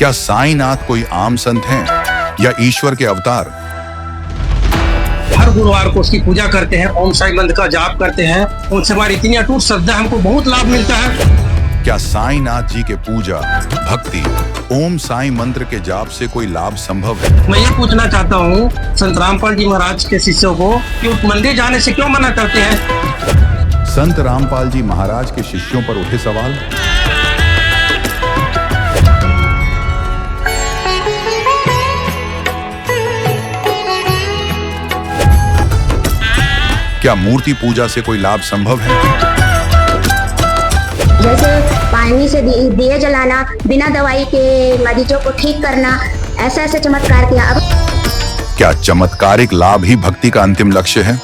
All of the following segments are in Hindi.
क्या साईनाथ कोई आम संत हैं या ईश्वर के अवतार? हर गुरुवार को उसकी पूजा करते हैं, ओम साई मंत्र का जाप करते हैं। उनसे हमारी इतनी अटूट श्रद्धा, हमको बहुत लाभ मिलता है। क्या साईनाथ जी के पूजा, भक्ति, ओम साई मंत्र के जाप से कोई लाभ संभव है? मैं ये पूछना चाहता हूँ संत रामपाल जी महाराज के शिष्यों को कि उस मंदिर जाने से क्यों मना करते हैं? संत रामपाल जी महाराज के शिष्यों पर उठे सवाल। क्या मूर्ति पूजा से कोई लाभ संभव है? जैसे पानी से दिए जलाना, बिना दवाई के मरीजों को ठीक करना, ऐसे ऐसे चमत्कार किया। अब क्या चमत्कारिक लाभ ही भक्ति का अंतिम लक्ष्य है?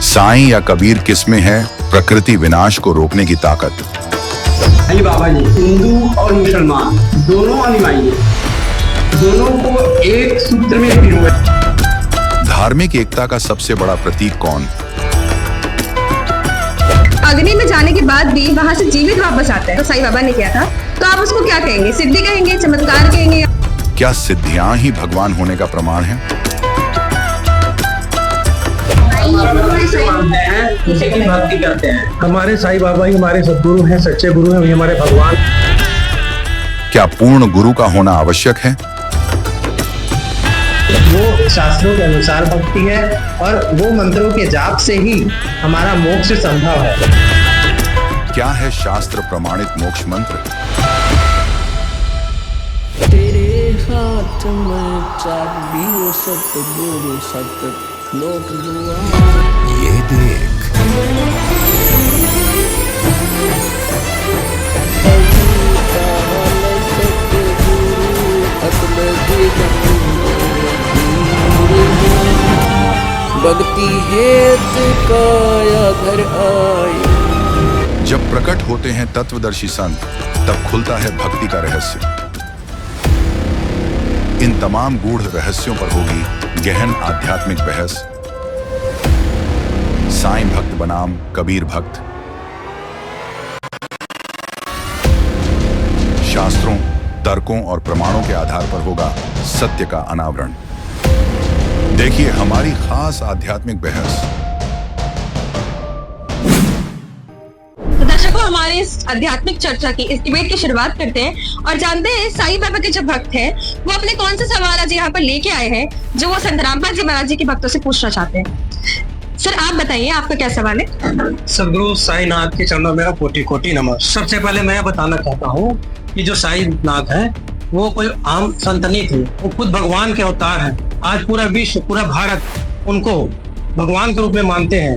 साईं या कबीर किसमें है प्रकृति विनाश को रोकने की ताकत? अली बाबा जी हिंदू और मुसलमान दोनों अनुयायी हैं, दोनों को एक सूत्र में पिरोए। धार्मिक एकता का सबसे बड़ा प्रतीक कौन? अग्नि में जाने के बाद भी वहां से जीवित वापस आते हैं, तो साईं बाबा ने किया था। तो आप उसको क्या कहेंगे? सिद्धि कहेंगे, चमत्कार कहेंगे? क्या सिद्धियां ही भगवान होने का प्रमाण है? उसी की भक्ति करते हैं। हमारे साईं बाबा ही हमारे सदगुरु हैं, सच्चे गुरु हैं, हमारे भगवान। क्या पूर्ण गुरु का होना आवश्यक है? वो शास्त्रों के अनुसार भक्ति है और वो मंत्रों के जाप से ही हमारा मोक्ष संभव है। क्या है शास्त्र प्रमाणित मोक्ष मंत्र? तेरे हाथ में चाबी वो सतगुरु सत लोक दुआ। ये देख भक्ति हेत काया घर आई। जब प्रकट होते हैं तत्वदर्शी संत, तब खुलता है भक्ति का रहस्य। इन तमाम गूढ़ रहस्यों पर होगी गहन आध्यात्मिक बहस। साईं भक्त बनाम कबीर भक्त। शास्त्रों, तर्कों और प्रमाणों के आधार पर होगा सत्य का अनावरण। देखिए हमारी खास आध्यात्मिक बहस। तो दर्शकों, हमारे इस आध्यात्मिक चर्चा की, इस डिबेट की शुरुआत करते हैं और जानते हैं साईं बाबा के जो भक्त हैं वो अपने कौन से सवाल आज यहाँ पर लेके आए हैं जो वो संत रामपाल जी महाराज जी के भक्तों से पूछना चाहते हैं। सर आप बताइए, आपका क्या सवाल है? सदगुरु साईनाथ के चरणों में मेरा कोटि कोटि नमन। सबसे पहले मैं बताना चाहता हूँ कि जो साईनाथ है वो कोई आम संत नहीं थे, वो खुद भगवान के अवतार हैं। आज पूरा विश्व, पूरा भारत उनको भगवान के रूप में मानते हैं।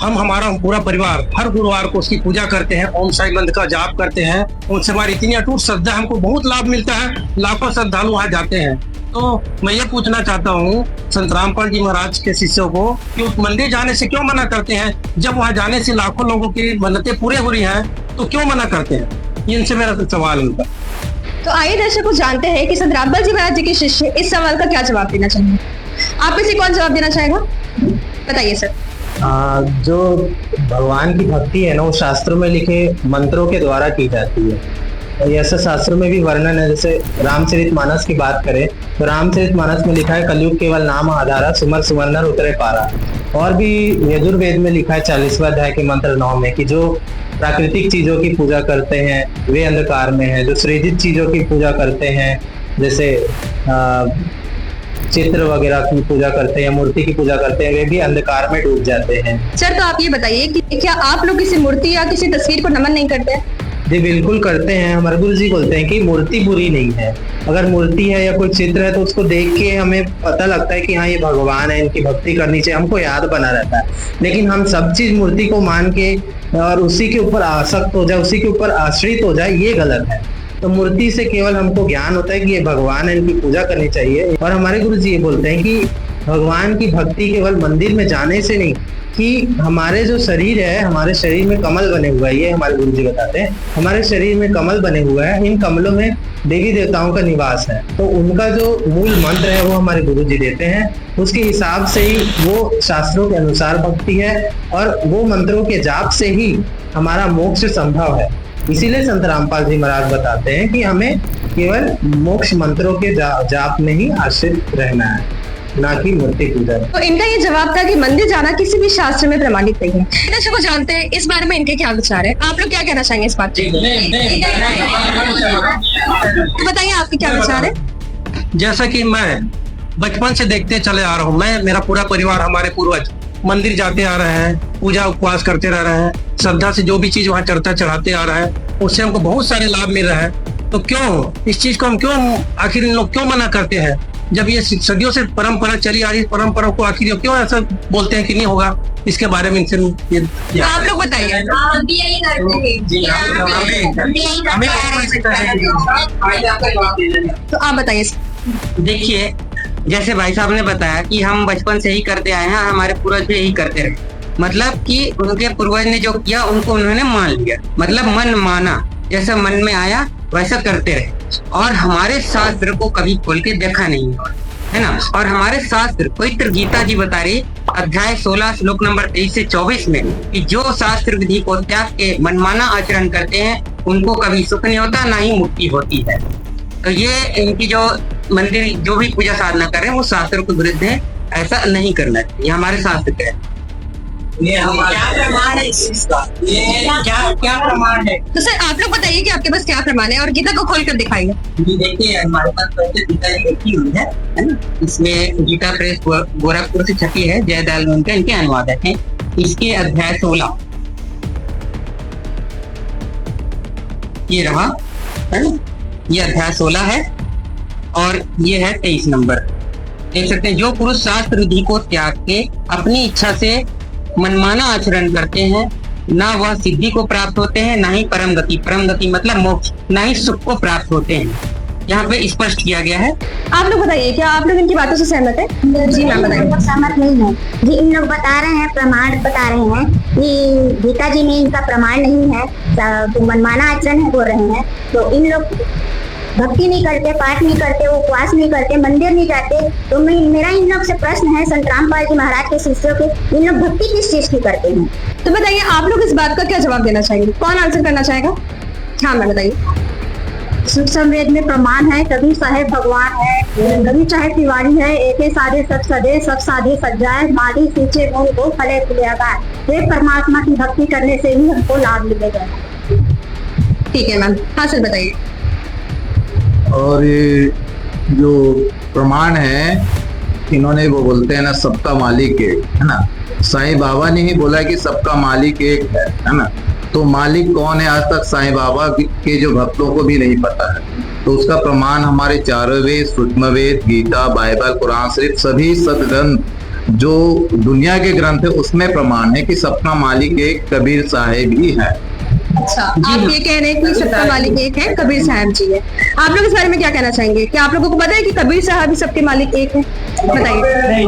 हमारा पूरा परिवार हर गुरुवार को उसकी पूजा करते हैं, ओम साई मंत्र का जाप करते हैं। उनसे हमारी इतनी अटूट श्रद्धा, हमको बहुत लाभ मिलता है। लाखों श्रद्धालु वहाँ जाते हैं। तो मैं ये पूछना चाहता हूँ संत रामपाल जी महाराज के शिष्यों को कि उस मंदिर जाने से क्यों मना करते हैं? जब वहाँ जाने से लाखों लोगों की मन्नतें पूरे हो रही हैं, तो क्यों मना करते हैं? इनसे मेरा सवाल उनका। तो आइए दर्शकों जानते हैं कि संत रामपाल जी महाराज जी के शिष्य इस सवाल का क्या जवाब देना चाहेंगे। आप में से कौन जवाब देना चाहेगा? बताइए सर। जो भगवान की भक्ति है ना, वो शास्त्रों में लिखे मंत्रों के द्वारा की जाती है। ऐसा शास्त्रों में भी वर्णन है। जैसे रामचरितमानस की बात करें तो रामचरितमानस में लिखा है, कलयुग केवल नाम आधारा, सुमर सुमरनर उतरे पारा। और भी यजुर्वेद में लिखा है 40वां अध्याय के मंत्र 9 में कि जो प्राकृतिक चीजों की पूजा करते हैं वे अंधकार में है, जो सृजित चीजों की पूजा करते हैं जैसे चित्र वगैरह की पूजा करते हैं, मूर्ति की पूजा करते हैं, वे भी अंधकार में डूब जाते हैं। सर तो आप ये बताइए कि क्या आप लोग किसी मूर्ति या किसी तस्वीर को नमन नहीं करते? जी बिल्कुल करते हैं। हमारे गुरु जी बोलते हैं कि मूर्ति बुरी नहीं है। अगर मूर्ति है या कोई चित्र है तो उसको देख के हमें पता लगता है कि हाँ ये भगवान है, इनकी भक्ति करनी चाहिए, हमको याद बना रहता है। लेकिन हम सब चीज मूर्ति को मान के और उसी के ऊपर आसक्त हो जाए, उसी के ऊपर आश्रित हो जाए, ये गलत है। तो मूर्ति से केवल हमको ज्ञान होता है कि ये भगवान है, इनकी पूजा करनी चाहिए। और हमारे गुरु जी ये बोलते हैं कि भगवान की भक्ति केवल मंदिर में जाने से नहीं, कि हमारे जो शरीर है, हमारे शरीर में कमल बने हुआ है, ये हमारे गुरु जी बताते हैं, हमारे शरीर में कमल बने हुआ है, इन कमलों में देवी देवताओं का निवास है। तो उनका जो मूल मंत्र है वो हमारे गुरु जी देते हैं, उसके हिसाब से ही वो शास्त्रों के अनुसार भक्ति है, और वो मंत्रों के जाप से ही हमारा मोक्ष संभव है। इसीलिए संत रामपाल जी महाराज बताते हैं कि हमें केवल मोक्ष मंत्रों के जाप में ही आश्रित रहना है, ना कि मूर्ति पूजा। तो इनका ये जवाब था कि मंदिर जाना किसी भी शास्त्र में प्रमाणित नहीं है। दर्शकों को जानते हैं इस बारे में इनके क्या विचार है, आप लोग क्या कहना चाहेंगे इस बात पे? बताइए आपके क्या विचार है। जैसा कि मैं बचपन से देखते चले आ रहा हूँ, मैं, मेरा पूरा परिवार, हमारे पूर्वज मंदिर जाते आ रहे हैं, पूजा उपवास करते रह रहे हैं, श्रद्धा से जो भी चीज वहाँ चढ़ाते आ रहा है, उससे हमको बहुत सारे लाभ मिल रहा है। तो क्यों इस चीज को हम आखिर इन लोग क्यों मना करते हैं? जब ये सदियों से परंपरा चली आ रही है, परंपरा को आखिर क्यों ऐसा बोलते हैं कि नहीं होगा? इसके बारे में इनसे तो आप लोग बताइए। तो आप बताइए। देखिए, जैसे भाई साहब ने बताया कि हम बचपन से ही करते आए हैं, हमारे पूर्वज भी यही करते रहे। मतलब कि उनके पूर्वज ने जो किया उनको उन्होंने मान लिया, मतलब मन माना, जैसा मन में आया वैसा करते रहे। और हमारे शास्त्र को कभी खोल के देखा नहीं है ना। और हमारे शास्त्र पवित्र गीता जी बता रही, अध्याय 16 श्लोक नंबर 23 से 24 में, कि जो शास्त्र विधि को त्याग के मनमाना आचरण करते हैं उनको कभी सुख नहीं होता, ना ही मुक्ति होती है। तो ये इनकी जो मंदिर जो भी पूजा साधना कर रहे हैं वो शास्त्रों के विरुद्ध है, ऐसा नहीं करना चाहिए। हमारे शास्त्र क्या है, क्या प्रमाण है? तो सर आप लोग बताइए कि आपके पास क्या प्रमाण है, और गीता को खोल कर दिखाइए। देखिए, हमारे पास पहले गीता लिखी हुई है ना। इसमें गीता प्रेस गोरखपुर से छपी है, जयदयाल उनके इनके अनुवादक हैं। इसके अध्याय 16 ये रहा है ना, ये अध्याय 16 है, और ये है 23 नंबर। देख सकते हैं, जो पुरुष शास्त्र विधि को त्याग के अपनी इच्छा से मनमाना आचरण करते हैं, ना वह सिद्धि को प्राप्त होते हैं, ना ही परम गति मतलब मोक्ष, ना ही सुख को प्राप्त होते हैं। यहाँ पे स्पष्ट किया गया है। आप लोग बताइए, क्या आप लोग इनकी बातों से सहमत है? जी मैम बताइए। सहमत नहीं है जी। इन लोग बता रहे हैं, प्रमाण बता रहे हैं कि गीता जी में इनका प्रमाण नहीं है, तो मनमाना आचरण है बोल रहे हैं। तो इन लोग भक्ति नहीं करते, पाठ नहीं करते, उपवास नहीं करते, मंदिर नहीं जाते। तो मेरा इन लोग से प्रश्न है, संत रामपाल जी महाराज के शिष्यों के, इन लोग भक्ति किस चीज की करते हैं? तो बताइए आप लोग इस बात का क्या जवाब देना चाहेंगे? कौन आंसर करना चाहेगा? हाँ मैं बताइए। सुख संवेद में प्रमाण है, कभी साहेब भगवान है, कभी चाहे तिवारी है, एक साधे सब सदे, सब साधे सजाए, माली सींचे मूल को फले फुलियागा। ये परमात्मा की भक्ति करने से ही हमको लाभ मिलेगा। ठीक है मैम। हाँ सर बताइए। और ये जो प्रमाण है, इन्होंने वो बोलते हैं ना, सबका मालिक एक है ना। साईं बाबा ने ही बोला कि सबका मालिक एक है ना। तो मालिक कौन है, आज तक साईं बाबा के जो भक्तों को भी नहीं पता है। तो उसका प्रमाण हमारे चारों वेद, सूक्ष्म वेद, गीता, बाइबल, कुरान शरीफ, सभी सदग्रंथ जो दुनिया के ग्रंथ है उसमें प्रमाण है कि सबका मालिक एक कबीर साहेब ही है। अच्छा, आप ये कह रहे हैं कि सबका मालिक एक है, कबीर साहब जी है। आप लोग इस बारे में क्या कहना चाहेंगे? क्या आप लोगों को पता है कि कबीर साहब ही सबके मालिक एक है? बताइए।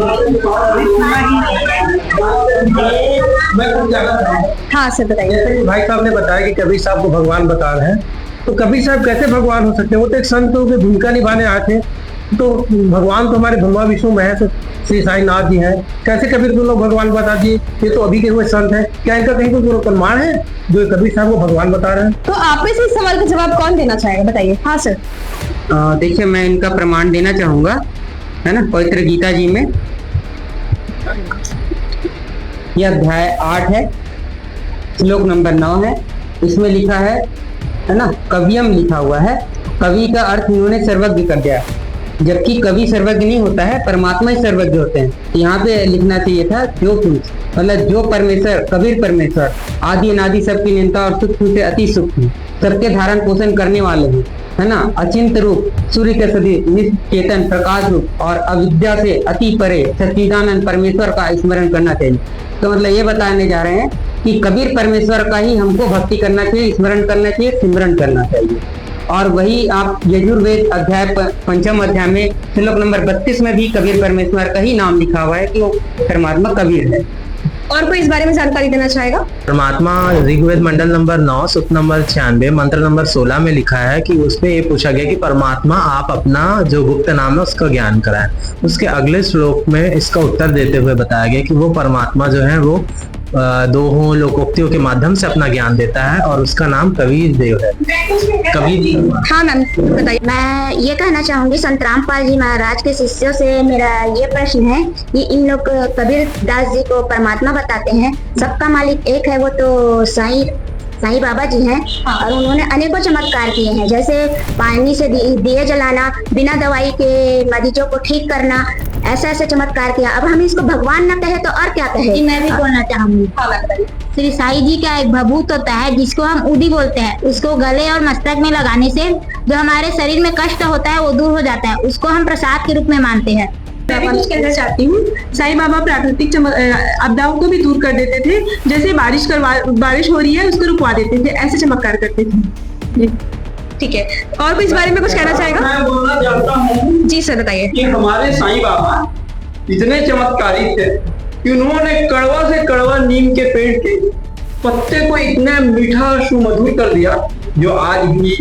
हाँ सर बताइए। भाई साहब ने बताया कि कबीर साहब को भगवान बता रहे हैं, तो कबीर साहब कैसे भगवान हो सकते हैं? वो तो एक संतों की भूमिका निभाने आए थे। तो भगवान तो हमारे ब्रह्मा विष्णु महेश श्री साईनाथ जी हैं, कैसे कबीर को लोग भगवान बता दिए? ये तो अभी के हुए संत हैं। क्या इनका कहीं कोई प्रमाण है जो कबीर साहब को भगवान बता रहे हैं? तो आप में से इस सवाल का जवाब कौन देना चाहेगा? बताइए। हाँ सर। देखिए, मैं इनका प्रमाण देना चाहूंगा, है ना। पवित्र गीता जी में यह अध्याय 8 है, श्लोक नंबर 9 है। इसमें लिखा है ना, कवियम लिखा हुआ है। कवि का अर्थ इन्होंने सर्वज्ञ कर दिया, जबकि कवि सर्वज्ञ नहीं होता है, परमात्मा ही सर्वज्ञ होते हैं। यहाँ पे लिखना चाहिए था जो पुरुष, मतलब जो परमेश्वर, कबीर परमेश्वर आदि अनादि सबकी नियंता और सूक्ष्म से अति सूक्ष्म, सबके धारण पोषण करने वाले हैं, है ना। अचिंत रूप, सूर्य के सदृश, निश्चेतन प्रकाश रूप और अविद्या से अति परे सच्चिदानंद परमेश्वर का स्मरण करना चाहिए। तो मतलब ये बताने जा रहे हैं कि कबीर परमेश्वर का ही हमको भक्ति करना चाहिए, स्मरण करना चाहिए, सिमरन करना चाहिए। और वही आप यजुर्वेद अध्याय पंचम अध्याय में श्लोक नंबर 32 में भी कबीर परमेश्वर का ही नाम लिखा हुआ है कि वो परमात्मा कबीर है। और कोई इस बारे में जानकारी देना चाहेगा? परमात्मा ऋग्वेद मंडल नंबर 9 सूक्त नंबर 96 मंत्र नंबर 16 में लिखा है कि उसमें ये पूछा गया कि परमात्मा आप अपना जो गुप्त नाम है उसका ज्ञान कराएं। उसके अगले श्लोक में इसका उत्तर देते हुए बताया गया कि वो परमात्मा जो है वो दोहों लोकोक्तियों के माध्यम से अपना ज्ञान देता है और उसका नाम कबीर देव है। कबीर। हाँ मैम बताइए। मैं ये कहना चाहूंगी संत रामपाल जी महाराज के शिष्यों से मेरा ये प्रश्न है कि इन लोग कबीर दास जी को परमात्मा बताते हैं, सबका मालिक एक है वो तो साईं बाबा जी हैं और उन्होंने अनेकों चमत्कार किए हैं, जैसे पानी से दिए जलाना, बिना दवाई के मरीजों को ठीक करना, ऐसे चमत्कार किया। अब हम इसको भगवान न कहे तो और क्या कहे? मैं भी बोलना चाहूंगी। श्री साईं जी का एक भभूत होता है जिसको हम ऊदी बोलते हैं, उसको गले और मस्तक में लगाने से जो हमारे शरीर में कष्ट होता है वो दूर हो जाता है, उसको हम प्रसाद के रूप में मानते हैं। मैं भी कुछ कहना चाहती हूँ। साईं बाबा प्राकृतिक आपदाओं को भी दूर कर देते थे, जैसे बारिश हो रही है उसको रुकवा देते थे, ऐसे चमत्कार करते थे। ठीक है, और कोई इस बारे में कुछ कहना चाहेगा? मैं बोलना चाहता हूँ जी सर बताइए। कि हमारे साईं बाबा इतने चमत्कारी थे कि उन्होंने कड़वा से कड़वा नीम के पेड़ के पत्ते को इतना मीठा सुमधुर कर दिया जो आज भी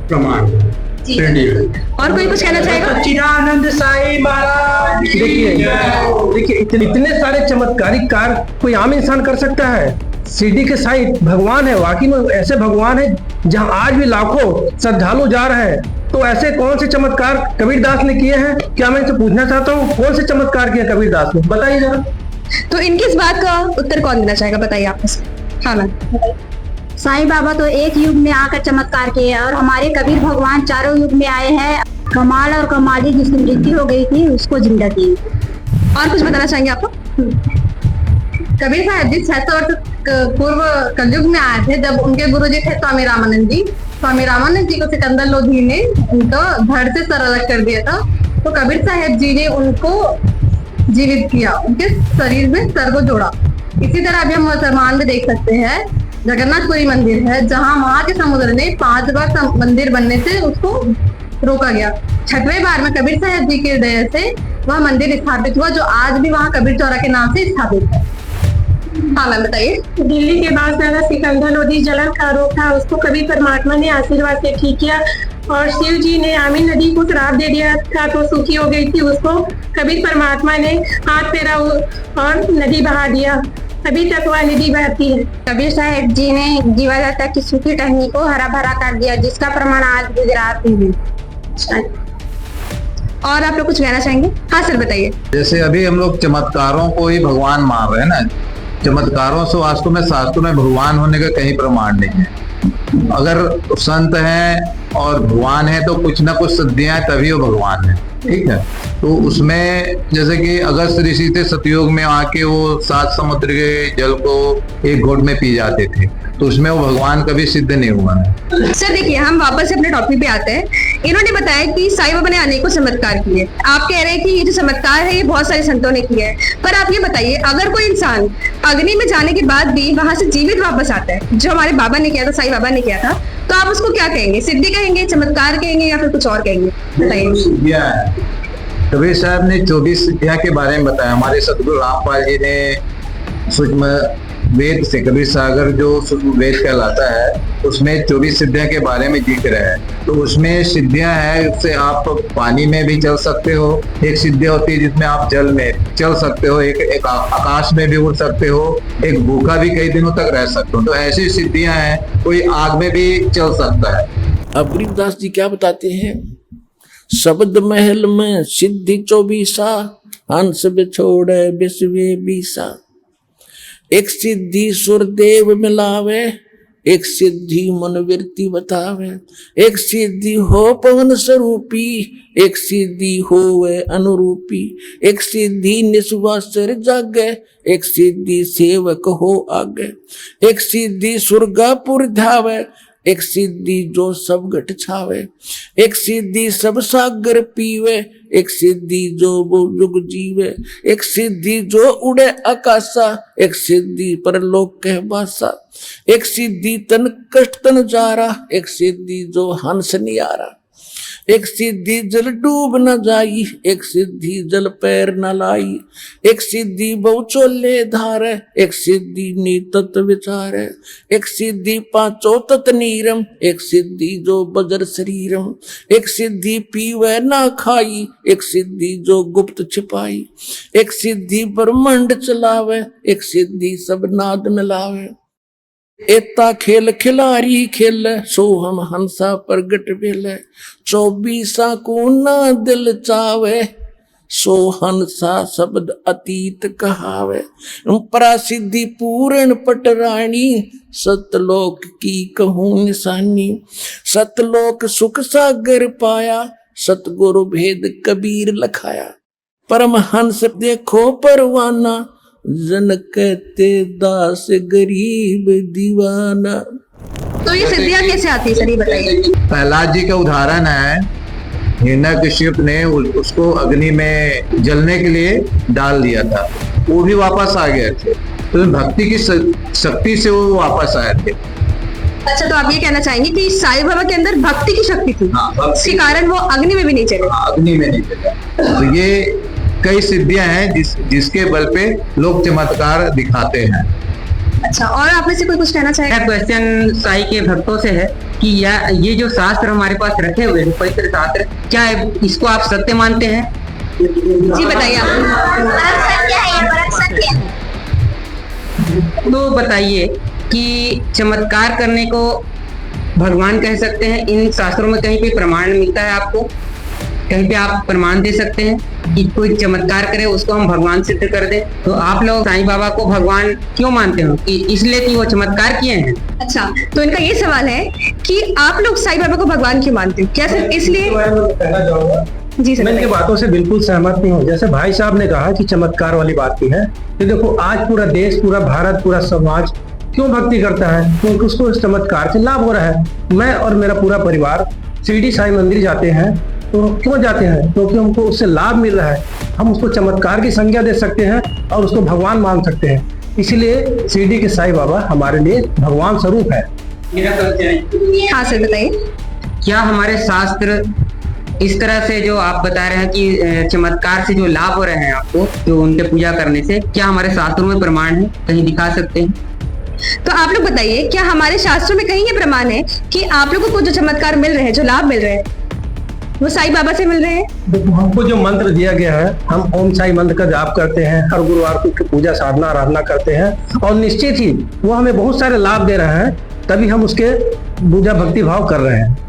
प्रमाण है। और कोई कुछ कहना चाहेगा? सच्चिदानंद साईं महाराज। देखिए इतने सारे चमत्कारिक कार्य कोई आम इंसान कर सकता है? शिरडी के साईं भगवान है, वाकई में ऐसे भगवान है जहां आज भी लाखों श्रद्धालु जा रहे हैं। तो ऐसे कौन से चमत्कार कबीर दास ने किए हैं? क्या मैं इनसे पूछना चाहता हूँ, कौन से चमत्कार किए कबीर दास ने, बताइए जरा। तो इनकी इस बात का उत्तर कौन देना चाहेगा, बताइए आप। हाँ मैम। साईं बाबा तो एक युग में आकर चमत्कार किए और हमारे कबीर भगवान चारों युग में आए हैं। कमाल और कमाली जिसकी मृत्यु हो गई थी उसको जिंदा की। और कुछ बताना चाहेंगे आपको? कबीर साहब जी 600 वर्ष पूर्व कलयुग में आए थे, जब उनके गुरुजी थे स्वामी रामानंद जी। स्वामी रामानंद जी को सिकंदर लोधी ने उनको धड़ से सर अलग कर दिया था, तो कबीर साहब जी ने उनको जीवित किया, उनके शरीर में सर को जोड़ा। इसी तरह अभी हम मुसलमान में देख सकते हैं जगन्नाथपुरी मंदिर है, जहाँ वहां के समुद्र ने 5 बार मंदिर बनने से उसको रोका गया। 6वें बार में कबीर साहब जी की दया से वह मंदिर स्थापित हुआ, जो आज भी वहाँ कबीर चौरा के नाम से स्थापित है। हाँ मैम बताइए। दिल्ली के बाद ज्यादा सिकंदर लोधी जलन का रोग था, उसको कबीर परमात्मा ने आशीर्वाद से ठीक किया। और शिव जी ने आमी नदी को श्राप दे दिया था तो सूखी हो गई थी, उसको कबीर परमात्मा ने हाथ फेरा और नदी बहा दिया, अभी तक वह नदी बहती है। कबीर साहब जी ने जीवादाता की सूखी टहनी को हरा भरा कर दिया, जिसका प्रमाण आज गुजरात में है। और आप लोग कुछ कहना चाहेंगे? हाँ सर बताइए। जैसे अभी हम लोग चमत्कारों को ही भगवान मान रहे हैं ना, चमत्कारों से वास्तव में शास्त्रों में भगवान होने का कहीं प्रमाण नहीं है। अगर संत हैं और भगवान है तो कुछ ना कुछ सिद्धियां तभी वो भगवान है, ठीक है। तो उसमें जैसे कि अगस्त ऋषि थे, सतयुग में आके वो 7 समुद्र के जल को एक घोट में पी जाते थे, तो उसमें वो भगवान कभी सिद्ध नहीं हुआ है। सर देखिए, हम वापस अपने टॉपिक पे आते हैं। इन्होंने बताया कि साईं बाबा ने अनेकों चमत्कार किए। आप कह रहे हैं कि ये जो चमत्कार है ये बहुत सारे संतों ने किए हैं, पर आप ये बताइए, अगर कोई इंसान अग्नि में जाने के बाद भी वहां से जीवित वापस आता है, जो हमारे बाबा ने किया था, साईं बाबा ने किया था, तो आप उसको क्या कहेंगे? सिद्धि कहेंगे, चमत्कार कहेंगे, या फिर कुछ और कहेंगे? बताइए। कबीर साहब ने 24 सिद्धियां के बारे में बताया। हमारे सतगुरु रामपाल जी ने सूक्ष्म वेद से, कबीर सागर जो सूक्ष्म वेद कहलाता है, उसमें 24 सिद्धियां के बारे में जिक्र है। तो उसमें सिद्धियां है, उससे आप पानी में भी चल सकते हो, एक सिद्धि होती है जिसमें आप जल में चल सकते हो, एक आकाश में भी उड़ सकते हो, एक भूखा भी कई दिनों तक रह सकते हो। तो ऐसी सिद्धियां हैं, कोई आग में भी चल सकता है। अब गरीबदास जी क्या बताते हैं? शब्द महल में सिद्धि 24 हंस बिछोड़े बिस्वे 20। एक सिद्धि सुरदेव मिलावे, एक सिद्धि मनोवृत्ति बतावे, एक सिद्धि हो पवन स्वरूपी, एक सिद्धि हो वे अनुरूपी, एक सिद्धि निस्वासर जागे, एक सिद्धि सेवक हो आगे, एक सिद्धि सुरगापुर धावे, एक सिद्धि जो सब घट छावे, एक सिद्धि सब सागर पीवे, एक सिद्धि जो वो युग जीवे, एक सिद्धि जो उड़े आकाशा, एक सिद्धि परलोक कह बासा, एक सिद्धि तन कष्ट तन जारा, एक सिद्धि जो हंस नियारा, एक सिद्धि जल डूब न जाई, एक सिद्धि जल पैर न लाई, एक सिद्धि बहु चोले धारे, एक सिद्धि नीतत विचारे, एक सिद्धि पांचों तत नीरम, एक सिद्धि जो बजर शरीरम, एक सिद्धि पीवे ना खाई, एक सिद्धि जो गुप्त छिपाई, एक सिद्धि ब्रह्मांड चलावे, एक सिद्धि सब नाद मिलावे, एता खेल खिलारी खेल, सो हम हंसा प्रगट भेल, 24 को ना दिल चावे, सो हंसा शब्द अतीत कहावे, परासिद्धि पूर्ण पटरानी, सतलोक की कहूँ निशानी, सतलोक सुख सागर पाया, सतगुरु भेद कबीर लखाया, परमहंस देखो परवाना, जन कहते दास गरीब दीवाना। तो ये सिद्धियां कैसे आती है सर, ये बताइए। प्रहलाद जी का उदाहरण है, हिरण्यकश्यप ने उसको अग्नि में जलने के लिए डाल दिया था, वो भी वापस आ गए थे, तो भक्ति की शक्ति से वो वापस आए थे। अच्छा, तो आप ये कहना चाहेंगे कि साईं बाबा के अंदर भक्ति की शक्ति थी, इसके कारण वो अग्नि में भी नहीं चले। अग्नि में नहीं चले। तो ये कई सिद्धियां हैं जिसके बल पे लोग चमत्कार दिखाते हैं। अच्छा, और आप में से कोई कुछ कहना चाहेगा? क्वेश्चन साई के भक्तों से है कि ये जो शास्त्र हमारे पास रखे हुए हैं, पवित्र शास्त्र, क्या इसको आप सत्य मानते हैं? जी बताइए तो बताइए कि चमत्कार करने को भगवान कह सकते हैं, इन शास्त्रों में कहीं पे प्रमाण मिलता है आपको? कहीं पे आप प्रमाण दे सकते हैं कि कोई चमत्कार करे उसको हम भगवान सिद्ध कर दे? तो आप लोग साईं बाबा को भगवान क्यों मानते हो? कि इसलिए कि वो चमत्कार किए हैं? अच्छा, तो इनका ये सवाल है कि आप लोग साईं बाबा को भगवान क्यों मानते हो? क्या सिर्फ इसलिए? जी सर, मैं इनकी बातों से बिल्कुल सहमत नहीं हूँ। जैसे भाई साहब ने कहा कि चमत्कार वाली बात की है, तो देखो आज पूरा देश, पूरा भारत, पूरा समाज क्यों भक्ति करता है? क्योंकि उसको इस चमत्कार से लाभ हो रहा है। मैं और मेरा पूरा परिवार शिरडी साईं मंदिर जाते हैं, तो क्यों जाते हैं? क्योंकि हमको उससे लाभ मिल रहा है। हम उसको चमत्कार की संज्ञा दे सकते हैं और उसको भगवान मान सकते हैं। इसलिए शिरडी के साईं बाबा हमारे लिए भगवान स्वरूप है। हाँ सर बताइए। क्या हमारे शास्त्र इस तरह से जो आप बता रहे हैं कि चमत्कार से जो लाभ हो रहे हैं आपको, जो उनके पूजा करने से, क्या हमारे शास्त्रों में प्रमाण है? कहीं दिखा सकते हैं? तो आप लोग बताइए, क्या हमारे शास्त्रों में कहीं ये प्रमाण है कि आप लोगों को जो चमत्कार मिल रहे हैं, जो लाभ मिल रहे हैं, वो साईं बाबा से मिल रहे हैं? देखो, हमको जो मंत्र दिया गया है, हम ओम साई मंत्र का जाप करते हैं, हर गुरुवार को पूजा साधना आराधना करते हैं, और निश्चित ही वो हमें बहुत सारे लाभ दे रहे हैं, तभी हम उसके पूजा भक्ति भाव कर रहे हैं।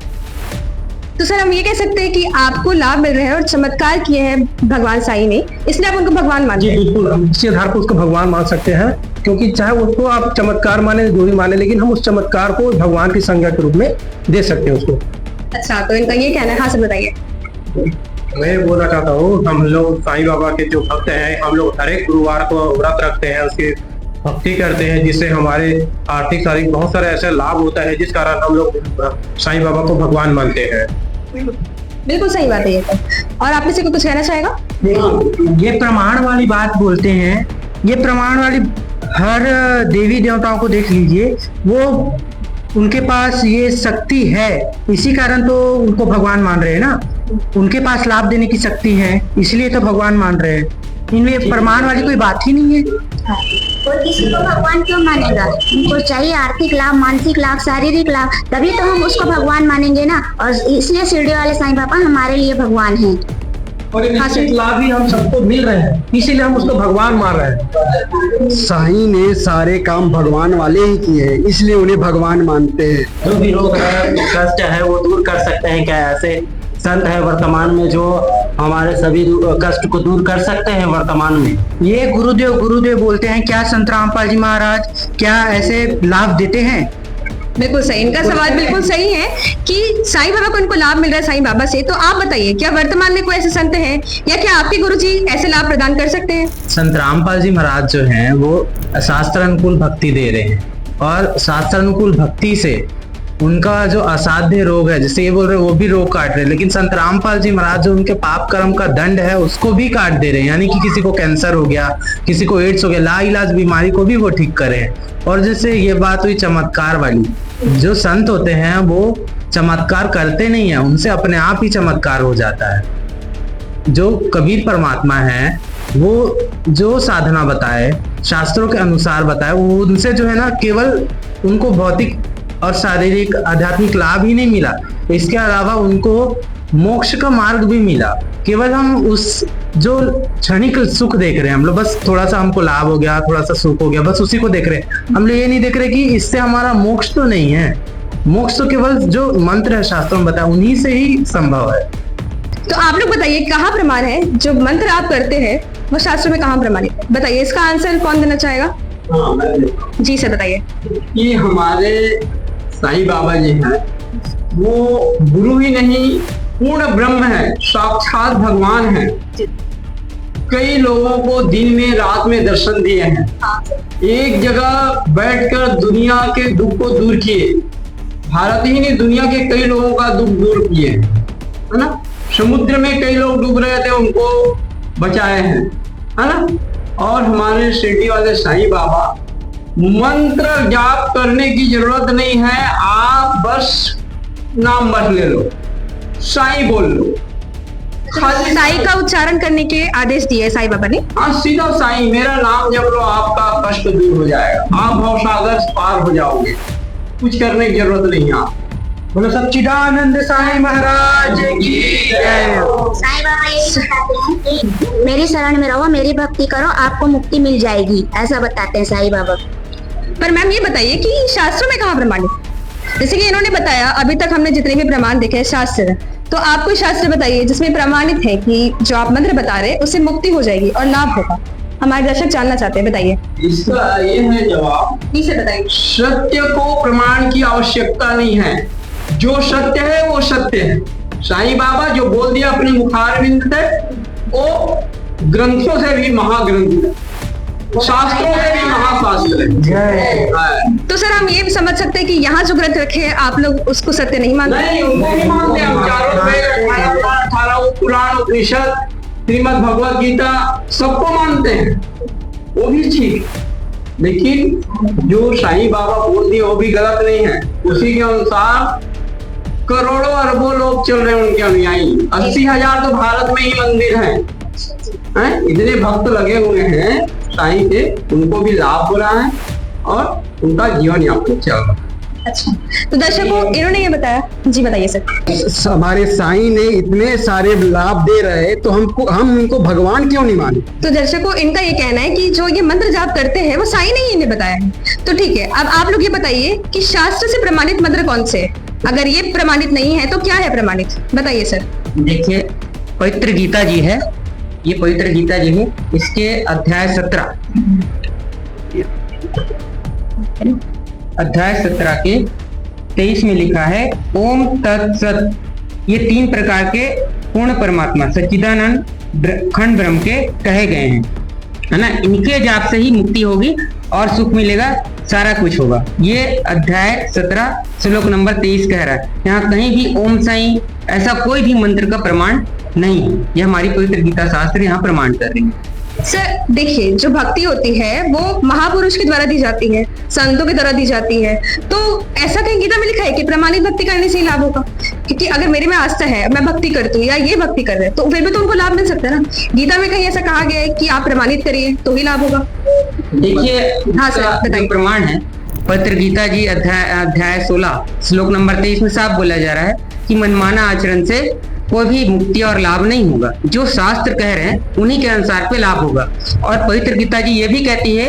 तो सर हम ये कह सकते हैं कि आपको लाभ मिल रहे हैं और चमत्कार किए हैं भगवान साईं ने, इसलिए आप उनको भगवान मानते हैं? बिल्कुल, हम इसी आधार पर उसको भगवान मान सकते हैं, क्योंकि चाहे उसको आप चमत्कार माने, जो भी माने, लेकिन हम उस चमत्कार को भगवान की संज्ञा के रूप में दे सकते हैं उसको। अच्छा, तो इनका ये कहना है। हाँ सर बताइए। मैं बोलना चाहता हूँ, हम लोग साईं बाबा के जो भक्त हैं, हम लोग हर एक गुरुवार को व्रत रखते हैं, उसकी भक्ति करते हैं, जिससे हमारे आर्थिक शारीरिक बहुत सारे ऐसे लाभ होता है, जिस कारण हम लोग साईं बाबा को भगवान मानते हैं। बिल्कुल सही बात है ये तो। और आप में से कुछ कहना चाहेगा? ये प्रमाण वाली बात बोलते हैं, ये प्रमाण वाली हर देवी देवताओं को देख लीजिए, वो उनके पास ये शक्ति है, इसी कारण तो उनको भगवान मान रहे हैं ना। उनके पास लाभ देने की शक्ति है, इसलिए तो भगवान मान रहे हैं। इनमें प्रमाण वाली कोई बात ही नहीं है। और किसी को भगवान क्यों मानेगा? उनको चाहिए आर्थिक लाभ, मानसिक लाभ, शारीरिक लाभ, तभी तो हम उसको भगवान मानेंगे ना। और इसलिए शिरडी वाले साईं बाबा हमारे लिए भगवान हैं। और एक निश्चित लाभ भी हम सबको मिल रहे हैं, इसीलिए हम उसको भगवान मान रहे हैं। साईं ने सारे काम भगवान वाले ही किए हैं, इसलिए उन्हें भगवान मानते हैं। जो भी रोग है, कष्ट है, वो दूर कर सकते हैं। क्या ऐसे संत है वर्तमान में जो हमारे सभी कष्ट को दूर कर सकते हैं वर्तमान में? ये गुरुदेव बोलते हैं। क्या संत रामपाल जी महाराज क्या ऐसे लाभ देते हैं? बिल्कुल सही, इनका सवाल बिल्कुल सही है कि साईं बाबा को इनको लाभ मिल रहा है साईं बाबा से। तो आप बताइए, क्या वर्तमान में कोई ऐसे संत हैं या क्या आपके गुरुजी ऐसे लाभ प्रदान कर सकते हैं? संत रामपाल जी महाराज जो हैं वो शास्त्र अनुकूल भक्ति दे रहे हैं, और शास्त्र अनुकूल भक्ति से उनका जो असाध्य रोग है, जैसे ये बोल रहे हैं वो भी रोग काट रहे हैं, लेकिन संत रामपाल जी महाराज जो उनके पाप कर्म का दंड है उसको भी काट दे रहे हैं। यानी कि किसी को कैंसर हो गया, किसी को एड्स हो गया, लाइलाज बीमारी को भी वो ठीक करें। और जैसे ये बात हुई चमत्कार वाली, जो संत होते हैं वो चमत्कार करते नहीं है, उनसे अपने आप ही चमत्कार हो जाता है। जो कबीर परमात्मा है वो जो साधना बताए, शास्त्रों के अनुसार बताए, वो उनसे जो है ना केवल उनको भौतिक और शारीरिक आध्यात्मिक लाभ ही नहीं मिला, इसके अलावा उनको मोक्ष का मार्ग भी मिला। केवल हम उस जो क्षणिक सुख देख रहे हैं हम लोग, बस थोड़ा सा हमको लाभ हो गया, थोड़ा सा सुख हो गया, बस उसी को देख रहे हैं। हम लोग ये नहीं देख रहे कि इससे हमारा मोक्ष तो नहीं है। मोक्ष तो केवल जो मंत्र है शास्त्रों में बताया उन्हीं से ही संभव है। तो आप लोग बताइए कहाँ प्रमाण है जो मंत्र आप करते हैं वो शास्त्र में कहाँ प्रमाणित है? बताइए, इसका आंसर कौन देना चाहेगा? हाँ, मैं देता हूँ। जी सर बताइए। ये हमारे साईं बाबा जी हैं, वो गुरु ही नहीं पूर्ण ब्रह्म है, साक्षात भगवान है। कई लोगों को दिन में रात में दर्शन दिए हैं, एक जगह बैठकर दुनिया के दुख को दूर किए, भारत ही नहीं दुनिया के कई लोगों का दुख दूर किए, है ना। समुद्र में कई लोग डूब रहे थे, उनको बचाए हैं, है ना। और हमारे शिरडी वाले साईं बाबा, मंत्र जाप करने की जरूरत नहीं है, आप बस नाम बस ले लो, साईं बोल लो, खाली साईं का उच्चारण करने के आदेश दिए साईं बाबा ने। हाँ, सीधा साईं, मेरा नाम जब लो आपका कष्ट दूर हो जाएगा, आप भवसागर पार हो जाओगे, कुछ करने की जरूरत नहीं है। आप बोलो सच्चिदानंद साईं महाराज की जय। साईं बाबा यही बताते हैं कि मेरी शरण में रहो, मेरी भक्ति करो, आपको मुक्ति मिल जाएगी, ऐसा बताते हैं साईं बाबा। पर मैम ये बताइए कि शास्त्रों में कहाँ प्रमाणित? जैसे कि इन्होंने बताया, अभी तक हमने जितने भी प्रमाण देखे शास्त्र, तो आप कोई शास्त्र बताइए जिसमें प्रमाणित है कि जो आप मंत्र बता रहे हैं उससे मुक्ति हो जाएगी और लाभ होगा। हमारे दर्शक जानना चाहते हैं, बताइए। इसका ये है जवाब, इसे बताइए। सत्य को प्रमाण की आवश्यकता नहीं है, जो सत्य है वो सत्य है। साईं बाबा जो बोल दिया अपने मुखारविंद से, वो ग्रंथों से भी महाग्रंथ है, शास्त्रों से भी महाशास्त्र है। तो सर हम ये समझ सकते हैं कि यहाँ जो ग्रंथ रखे हैं आप लोग उसको सत्य नहीं मानते? नहीं, उनको नहीं मानते हम। चारों वेद, 18 पुराण, उपनिषद, श्रीमद् भगवत गीता सबको मानते हैं, वो भी ठीक, लेकिन जो साईं बाबा बोल दिए वो भी गलत नहीं है। उसी के अनुसार करोड़ों अरबों लोग चल रहे हैं उनके अनुयायी, 80,000 तो भारत में ही मंदिर हैं, इतने भक्त लगे हुए हैं साईं के, उनको भी लाभ हो रहा है और उनका जीवन यापन चल रहा है। अच्छा, तो दर्शकों इन्होंने ये बताया। जी बताइए सर। हमारे साईं ने इतने सारे लाभ दे रहे तो हम उनको भगवान क्यों नहीं माने? तो दर्शकों इनका ये कहना है कि जो ये मंत्र जाप करते हैं वो साईं ने ही इन्हें बताया है। तो ठीक है, अब आप लोग ये बताइए कि शास्त्र से प्रमाणित मंत्र कौन से है? अगर ये प्रमाणित नहीं है तो क्या है प्रमाणित, बताइए सर। देखिए, पवित्र गीता जी है, ये पवित्र गीता जी है, इसके अध्याय 17 के 23 में लिखा है ओम तत्सत। ये 3 प्रकार के पूर्ण परमात्मा सच्चिदानंद खंड ब्रह्म के कहे गए हैं, है ना। इनके जाप से ही मुक्ति होगी और सुख मिलेगा, सारा कुछ होगा। ये अध्याय 17 श्लोक नंबर 23 कह रहा है। यहाँ कहीं भी ओम साईं ऐसा कोई भी मंत्र का प्रमाण नहीं है, ये हमारी पवित्र गीता शास्त्र यहाँ प्रमाण कर रही है। सर देखिए, जो भक्ति होती है वो महापुरुष के द्वारा दी जाती है, संतों के द्वारा दी जाती है, तो ऐसा कहीं गीता में लिखा है कि प्रमाणित भक्ति करने से ही लाभ होगा? क्योंकि अगर मेरे में आस्था है, मैं भक्ति करती हूँ या ये भक्ति कर रहे हैं, तो फिर भी तो उनको लाभ मिल सकता है ना। गीता में कहीं ऐसा कहा गया है कि आप प्रमाणित करिए तो ही लाभ होगा? देखिए, हाँ सर बताइए। प्रमाण है पवित्र गीता जी अध्याय 16 श्लोक नंबर 23 में साफ बोला जा रहा है कि मनमाना आचरण से कोई भी मुक्ति और लाभ नहीं होगा, जो शास्त्र कह रहे हैं उन्हीं के अनुसार पे लाभ होगा। और पवित्र गीता जी ये भी कहती है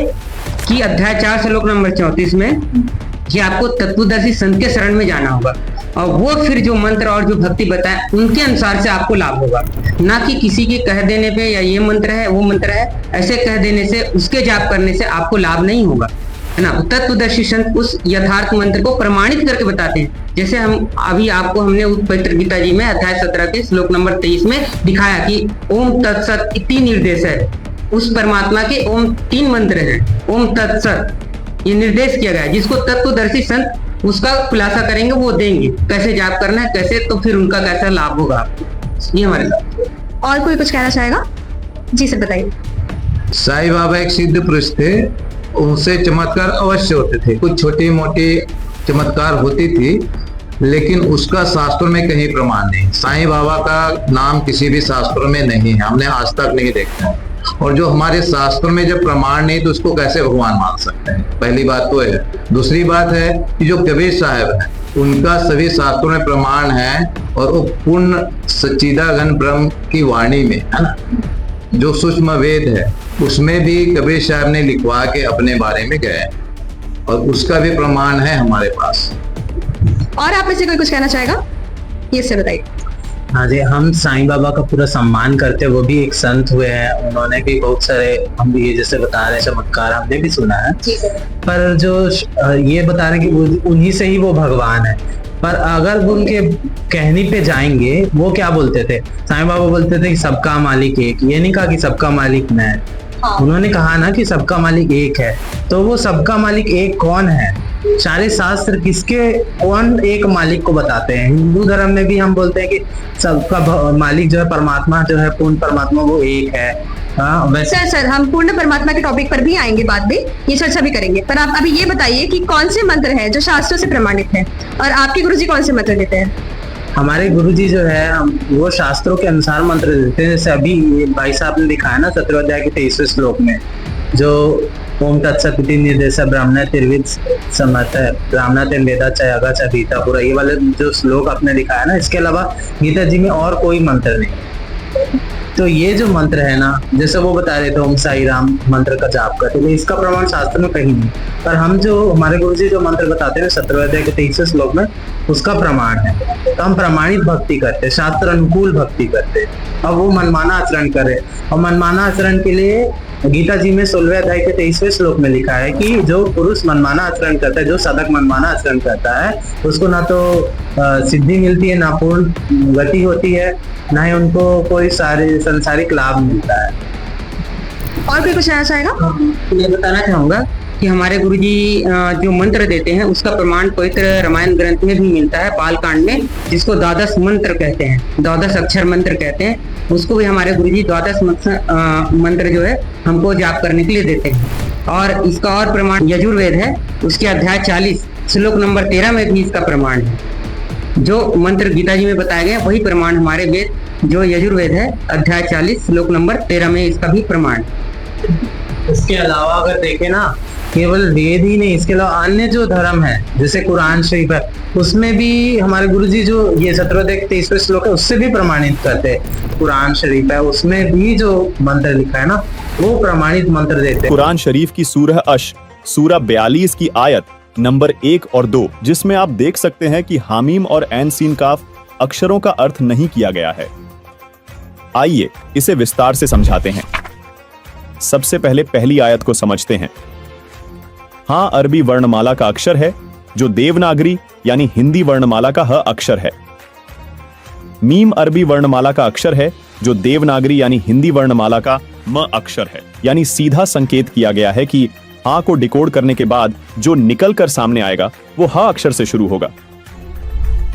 कि अध्याय 4 श्लोक नंबर 34 में कि आपको तत्वदर्शी संत के शरण में जाना होगा और वो फिर जो मंत्र और जो भक्ति बताए उनके अनुसार से आपको लाभ होगा, ना कि किसी के कह देने पे या ये मंत्र है वो मंत्र है ऐसे कह देने से, उसके जाप करने से आपको लाभ नहीं होगा, है ना। तत्वदर्शी संत उस यथार्थ मंत्र को प्रमाणित करके बताते हैं, जैसे हम अभी आपको हमने उस पवित्र गीता जी में अध्याय 17 के श्लोक नंबर 23 में दिखाया कि ओम तत्सत 3 निर्देश है, उस परमात्मा के ओम 3 मंत्र हैं, ओम तत्सत ये निर्देश किया गया है, जिसको तत्वदर्शी संत उसका खुलासा करेंगे, वो देंगे कैसे जाप करना है, कैसे, तो फिर उनका कैसा लाभ होगा आपको, ये हमारे साथ। और कोई कुछ कहना चाहेगा? जी सर बताइए। साईं बाबा एक सिद्ध पुरुष थे, उनसे चमत्कार अवश्य होते थे, कुछ छोटी मोटी चमत्कार होती थी, लेकिन उसका शास्त्रों में कहीं प्रमाण नहीं। साईं बाबा का नाम किसी भी शास्त्रों में नहीं है, हमने आज तक नहीं देखा। और जो हमारे शास्त्रों में जब प्रमाण नहीं तो उसको कैसे भगवान मान सकते हैं? पहली बात तो है। दूसरी बात है कि जो कबीर साहब है उनका सभी शास्त्रों में प्रमाण है, और वो पूर्ण सच्चिदानंद ब्रह्म की वाणी में है ना, जो सूक्ष्म वेद है उसमें भी कबीर साहब ने लिखवा के अपने बारे में गए, और उसका भी प्रमाण है हमारे पास। और आप में से कोई कुछ कहना चाहेगा? ये से बताइए। हाँ जी, हम साईं बाबा का पूरा सम्मान करते हैं। वो भी एक संत हुए हैं, उन्होंने भी बहुत सारे, हम भी ये जैसे बता रहे हैं चमत्कार हमने भी सुना है, पर जो ये बता रहे हैं कि उन्हीं से ही वो भगवान है। पर अगर उनके कहने पे जाएंगे, वो क्या बोलते थे? साईं बाबा बोलते थे कि सबका मालिक एक। ये नहीं कहा कि सबका मालिक मैं, उन्होंने कहा ना कि सबका मालिक एक है। तो वो सबका मालिक एक कौन है? सारे शास्त्र किसके कौन एक मालिक को बताते हैं? हिंदू धर्म में भी हम बोलते हैं कि सबका मालिक जो है परमात्मा, जो है पूर्ण परमात्मा, वो एक है। सर हम पूर्ण परमात्मा के टॉपिक पर भी आएंगे, बाद में ये चर्चा भी करेंगे। पर आप अभी ये बताइए कि कौन से मंत्र हैं जो शास्त्रों से प्रमाणित हैं, और आपके गुरुजी कौन से मंत्र देते हैं? हमारे गुरुजी जो है वो शास्त्रों के अनुसार मंत्र देते हैं। जैसे अभी भाई साहब ने दिखाया ना 17वें अध्याय के 23वें श्लोक में, जो ओम तत्सत इति निर्देश ब्राह्मण तिर्विद समर्थ ब्राह्मण तेन वेदा च अगा च गीता पूरा, ये वाले जो श्लोक आपने दिखाया ना, इसके अलावा गीता जी में और कोई मंत्र नहीं। तो ये जो मंत्र है ना, जैसे वो बता रहे थे ओम साई राम मंत्र का जाप करते थे, इसका प्रमाण शास्त्र में कहीं नहीं। पर हम जो हमारे गुरुजी जो मंत्र बताते हैं 17वें अध्याय के 23वें श्लोक में, उसका प्रमाण है। तो हम प्रमाणित भक्ति करते, शास्त्र अनुकूल भक्ति करते। अब वो मनमाना आचरण करे, और मनमाना आचरण के लिए गीता जी में 16वें अध्याय के 23वें श्लोक में लिखा है कि जो पुरुष मनमाना आचरण करता है, जो साधक मनमाना आचरण करता है, उसको ना तो सिद्धि मिलती है, ना पूर्ण गति होती है, ना ही उनको कोई सारे संसारिक लाभ मिलता है। और कोई कुछ कहना चाहेगा? मैं बताना चाहूंगा कि हमारे गुरुजी जो मंत्र देते हैं उसका प्रमाण पवित्र रामायण ग्रंथ में भी मिलता है, बाल कांड में, जिसको द्वादश मंत्र कहते हैं, द्वादश अक्षर मंत्र कहते हैं। उसको भी हमारे गुरुजी द्वादश मंत्र जो है हमको जाप करने के लिए देते हैं। और इसका और प्रमाण यजुर्वेद है, उसके अध्याय 40 श्लोक नंबर 13 में भी इसका प्रमाण है। जो मंत्र गीता जी में बताया गया वही प्रमाण हमारे वेद जो यजुर्वेद है, अध्याय 40 श्लोक नंबर 13 में इसका भी प्रमाण। इसके अलावा अगर देखें ना, केवल वेद ही नहीं, इसके अलावा अन्य जो धर्म है, जैसे कुरान शरीफ है, उसमें भी हमारे गुरुजी जो ये 17वें अध्याय के 23वें श्लोक है उससे भी प्रमाणित करते हैं। कुरान शरीफ है, उसमें भी जो मंत्र लिखा है ना, वो प्रमाणित मंत्र देते हैं। कुरान शरीफ की सूरह अश, सूरह 42 की आयत नंबर 1 और 2, जिसमें आप देख सकते हैं कि हामीम और ऐन सीन काफ अक्षरों का अर्थ नहीं किया गया है। आइए इसे विस्तार से समझाते हैं। सबसे पहले पहली आयत को समझते हैं। हाँ अरबी वर्णमाला का अक्षर है, जो देवनागरी यानी हिंदी वर्णमाला का ह अक्षर है। मीम अरबी वर्णमाला का अक्षर है, जो देवनागरी यानी हिंदी वर्णमाला का म अक्षर है। यानी सीधा संकेत किया गया है कि हाँ को डिकोड करने के बाद जो निकल कर सामने आएगा वो ह अक्षर से शुरू होगा,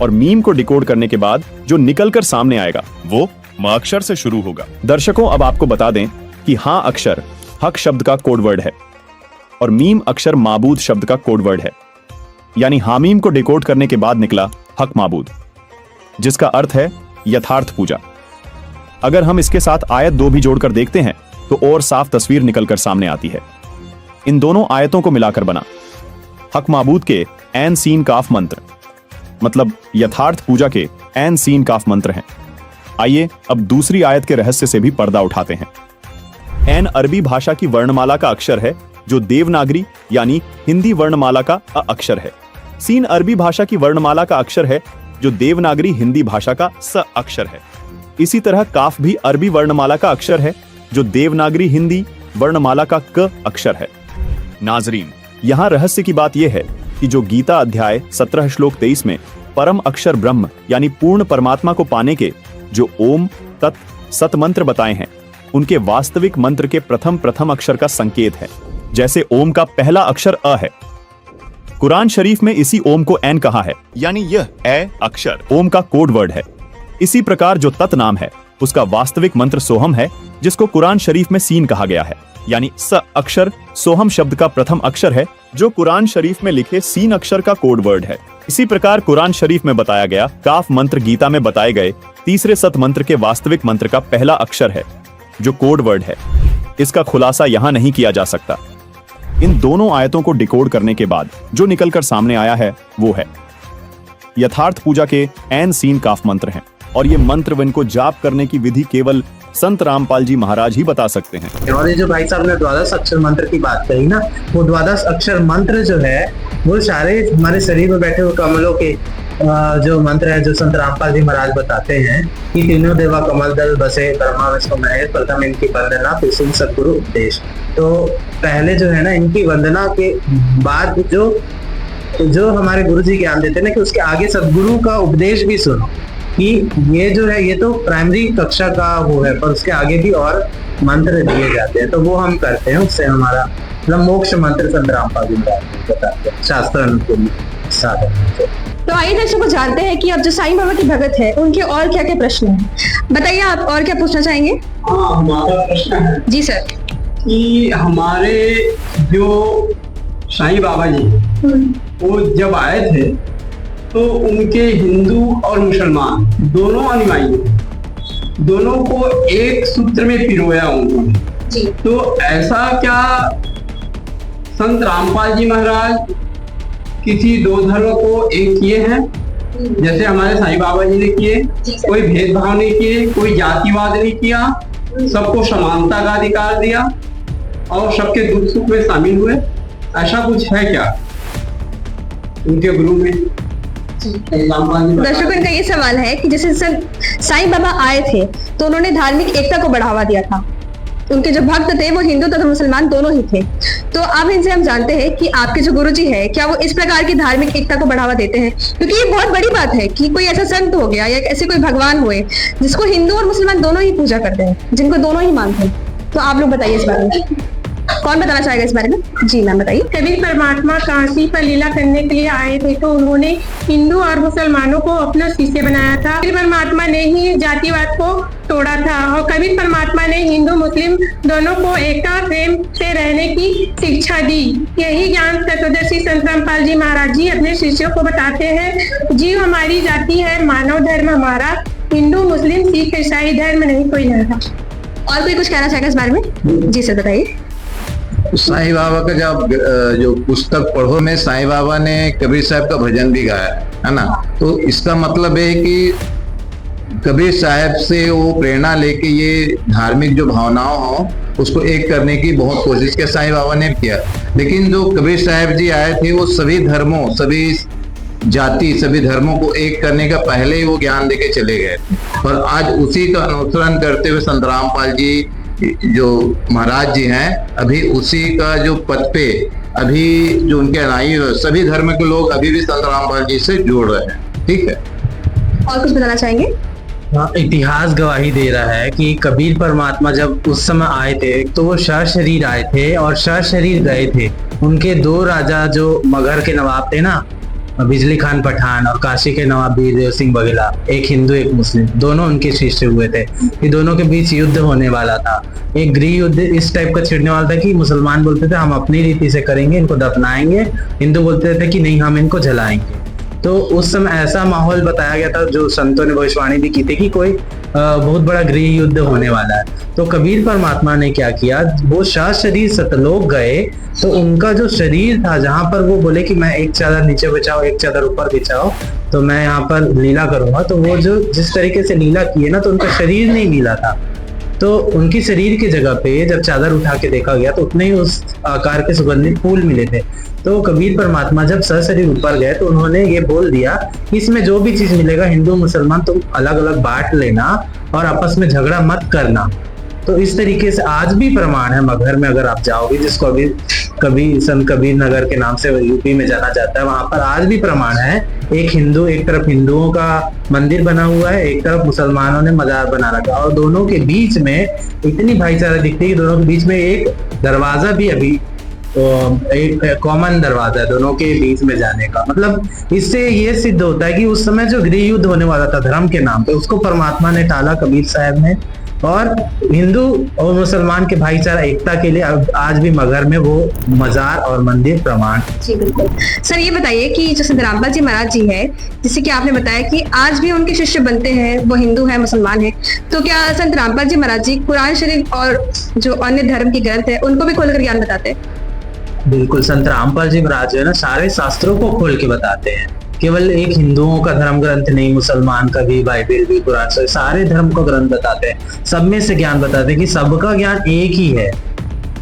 और मीम को डिकोड करने के बाद जो निकल कर सामने आएगा वो म अक्षर से शुरू होगा। दर्शकों, अब आपको बता दें कि हाँ अक्षर हक शब्द का कोड वर्ड है, और मीम अक्षर माबूद शब्द का कोड वर्ड है। यानी हामीम को डिकोड करने के बाद निकला हक माबूद, जिसका अर्थ है यथार्थ पूजा। अगर हम इसके साथ आयत 2 भी जोड़कर देखते हैं तो और साफ तस्वीर निकलकर सामने आती है। इन दोनों आयतों को मिलाकर बना हक माबूद के ऐन सीन काफ मंत्र, मतलब यथार्थ पूजा के ऐन सीन काफ मंत्र हैं। आइए अब दूसरी आयत के रहस्य से भी पर्दा उठाते हैं। ऐन अरबी भाषा की वर्णमाला का अक्षर है, जो देवनागरी यानी हिंदी वर्णमाला का अ अक्षर है। सीन अरबी भाषा की वर्णमाला का अक्षर है, जो देवनागरी हिंदी भाषा का स अक्षर है। इसी तरह काफ भी अरबी वर्णमाला का अक्षर है, जो देवनागरी हिंदी वर्णमाला का क अक्षर है। नाजरीन, यहाँ रहस्य की बात यह है कि जो गीता अध्याय 17 श्लोक 23 में परम अक्षर ब्रह्म यानी पूर्ण परमात्मा को पाने के जो ओम तत् सत मंत्र बताए हैं, उनके वास्तविक मंत्र के प्रथम अक्षर का संकेत है। जैसे ओम का पहला अक्षर अ है, कुरान शरीफ में इसी ओम को एन कहा है, यानी यह ए अक्षर ओम का कोड वर्ड है। इसी प्रकार जो तत् नाम है उसका वास्तविक मंत्र सोहम है, जिसको कुरान शरीफ में सीन कहा गया है, यानी स अक्षर सोहम शब्द का प्रथम अक्षर है, जो कुरान शरीफ में लिखे सीन अक्षर का कोड वर्ड है। इसी प्रकार कुरान शरीफ में बताया गया काफ मंत्र गीता में बताए गए तीसरे सत मंत्र के वास्तविक मंत्र का पहला अक्षर है, जो कोड वर्ड है। इसका खुलासा यहाँ नहीं किया जा सकता। इन दोनों आयतों को डिकोड करने के बाद जो निकलकर सामने आया है वो है यथार्थ पूजा के एन सीन काफ मंत्र हैं, और ये मंत्र व इनको जाप करने की विधि केवल संत रामपाल जी महाराज ही बता सकते हैं। और ये जो भाई साहब ने द्वादश अक्षर मंत्र की बात कही ना, वो द्वादश अक्षर मंत्र जो है वो सारे हमारे शरीर में बैठे हुए कमलों के जो मंत्र है, जो संत रामपाल जी महाराज बताते हैं कि तीनों देवा कमल दल बसे ब्रह्मा विष्णु महेश, प्रथम इनकी वंदना फिर सिंह सदगुरु उपदेश। तो पहले जो है ना इनकी वंदना के बाद जो हमारे गुरु जी ज्ञान देते हैं ना, कि उसके आगे सदगुरु का उपदेश भी सुनो, कि ये जो है ये तो प्राइमरी कक्षा का वो है, पर उसके आगे भी और मंत्र दिए जाते हैं, तो वो हम करते हैं। उससे हमारा मतलब मोक्ष मंत्र संत रामपाल जी बताते हैं शास्त्र अनुकूल साधन। तो आइए दर्शकों जानते हैं कि अब जो साईं बाबा की भगत है उनके और क्या क्या प्रश्न हैं। बताइए आप और क्या पूछना चाहेंगे? हाँ, हमारा प्रश्न है जी सर, कि हमारे जो साईं बाबा जी वो जब आए थे तो उनके हिंदू और मुसलमान दोनों अनुयायी दोनों को एक सूत्र में पिरोया उन्होंने। तो ऐसा क्या संत रामपाल जी महाराज किसी दो धर्म को एक किए हैं, जैसे हमारे साईं बाबा जी ने किए? कोई भेदभाव नहीं किए, कोई जातिवाद नहीं किया, सबको समानता का अधिकार दिया और सबके दुख सुख में शामिल हुए। ऐसा कुछ है क्या उनके गुरु में? दर्शकों इनका ये सवाल है कि जैसे साईं बाबा आए थे तो उन्होंने धार्मिक एकता को बढ़ावा दिया था। उनके जो भक्त थे वो हिंदू तथा मुसलमान दोनों ही थे। तो अब इनसे हम जानते हैं कि आपके जो गुरुजी है क्या वो इस प्रकार की धार्मिक एकता को बढ़ावा देते हैं? क्योंकि ये बहुत बड़ी बात है कि कोई ऐसा संत हो गया या ऐसे कोई भगवान हुए जिसको हिंदू और मुसलमान दोनों ही पूजा करते हैं, जिनको दोनों ही मानते हैं। तो आप लोग बताइए इस बारे में, कौन बताना चाहेगा इस बारे में? जी मैम बताइए। कबीर परमात्मा काशी पर लीला करने के लिए आए थे तो उन्होंने हिंदू और मुसलमानों को अपना शिष्य बनाया था। कबीर परमात्मा ने ही जातिवाद को तोड़ा था और कबीर परमात्मा ने हिंदू मुस्लिम दोनों को एकता प्रेम से रहने की शिक्षा दी। यही ज्ञान तत्वदर्शी संत रामपाल जी महाराज जी अपने शिष्यों को बताते हैं। जीव हमारी जाति है, मानव धर्म हमारा, हिंदू मुस्लिम सिख ईसाई धर्म नहीं कोई लगा। और कोई कुछ कहना चाहेगा इस बारे में? जी सर बताइए। साईं बाबा का जब जो पुस्तक पढ़ो में साईं बाबा ने कबीर साहब का भजन भी गाया है ना, तो इसका मतलब है कि कबीर साहब से वो प्रेरणा लेके ये धार्मिक जो भावनाओं हो उसको एक करने की बहुत कोशिश की साईं बाबा ने किया। लेकिन जो कबीर साहब जी आए थे वो सभी धर्मों, सभी जाति, सभी धर्मों को एक करने का पहले ही वो ज्ञान देके चले गए। और आज उसी का अनुसरण करते हुए संत रामपाल जी जो महाराज जी हैं अभी उसी का जो पद पे अभी जो उनके अनुयायी सभी धर्म के लोग अभी भी संत रामपाल जी से जुड़ रहे हैं। ठीक है, और कुछ बताना चाहेंगे? हाँ, इतिहास गवाही दे रहा है कि कबीर परमात्मा जब उस समय आए थे तो वो सशरीर आए थे और सशरीर गए थे। उनके दो राजा जो मगहर के नवाब थे ना, बिजली खान पठान और काशी के नवाब वीरदेव सिंह बघेला, एक हिंदू एक मुस्लिम, दोनों उनके शिष्य हुए थे। ये दोनों के बीच युद्ध होने वाला था। एक गृह युद्ध इस टाइप का छिड़ने वाला था कि मुसलमान बोलते थे हम अपनी रीति से करेंगे, इनको दफनाएंगे, हिंदू बोलते थे कि नहीं हम इनको जलाएंगे। तो उस समय ऐसा माहौल बताया गया था, जो संतों ने भविष्यवाणी भी की थी कि कोई बहुत बड़ा गृह युद्ध होने वाला है। तो कबीर परमात्मा ने क्या किया, वो सशरीर सतलोक गए तो उनका जो शरीर था जहां पर वो बोले कि मैं एक चादर नीचे बिछाओ एक चादर ऊपर बिछाओ तो मैं यहाँ पर लीला करूंगा, तो वो जो जिस तरीके से लीला की है ना, तो उनका शरीर नहीं मिला था। तो उनकी शरीर की जगह पे जब चादर उठा के देखा गया तो उतने ही उस आकार के सुगंधित फूल मिले थे। तो कबीर परमात्मा जब सशरीर ऊपर गए तो उन्होंने ये बोल दिया कि इसमें जो भी चीज मिलेगा हिंदू मुसलमान तुम अलग अलग बांट लेना और आपस में झगड़ा मत करना। तो इस तरीके से आज भी प्रमाण है मगहर में, अगर आप जाओगे, जिसको अभी कभी संत कबीर नगर के नाम से यूपी में जाना जाता है, वहां पर आज भी प्रमाण है। एक हिंदू, एक तरफ हिंदुओं का मंदिर बना हुआ है, एक तरफ मुसलमानों ने मजार बना रखा, और दोनों के बीच में इतनी भाईचारा दिखती है कि दोनों के बीच में एक दरवाजा भी अभी एक कॉमन दरवाजा है दोनों के बीच में जाने का। मतलब इससे ये सिद्ध होता है कि उस समय जो गृह युद्ध होने वाला था धर्म के नाम पे, उसको परमात्मा ने टाला कबीर साहब ने, और हिंदू और मुसलमान के भाईचारा एकता के लिए आज भी मगहर में वो मजार और मंदिर प्रमाण। जी बिल्कुल। सर ये बताइए कि जो संत रामपाल जी महाराज जी है, जैसे कि आपने बताया कि आज भी उनके शिष्य बनते हैं, वो हिंदू है मुसलमान है, तो क्या संत रामपाल जी महाराज जी कुरान शरीफ और जो अन्य धर्म के ग्रंथ है उनको भी खोलकर ज्ञान बताते हैं? बिल्कुल, संत रामपाल जी महाराज जो है ना सारे शास्त्रों को खोल के बताते हैं। केवल एक हिंदुओं का धर्म ग्रंथ नहीं, मुसलमान का भी, बाइबल भी, कुरान, सारे धर्म को ग्रंथ बताते हैं। सब में से ज्ञान बताते हैं कि सबका ज्ञान एक ही है।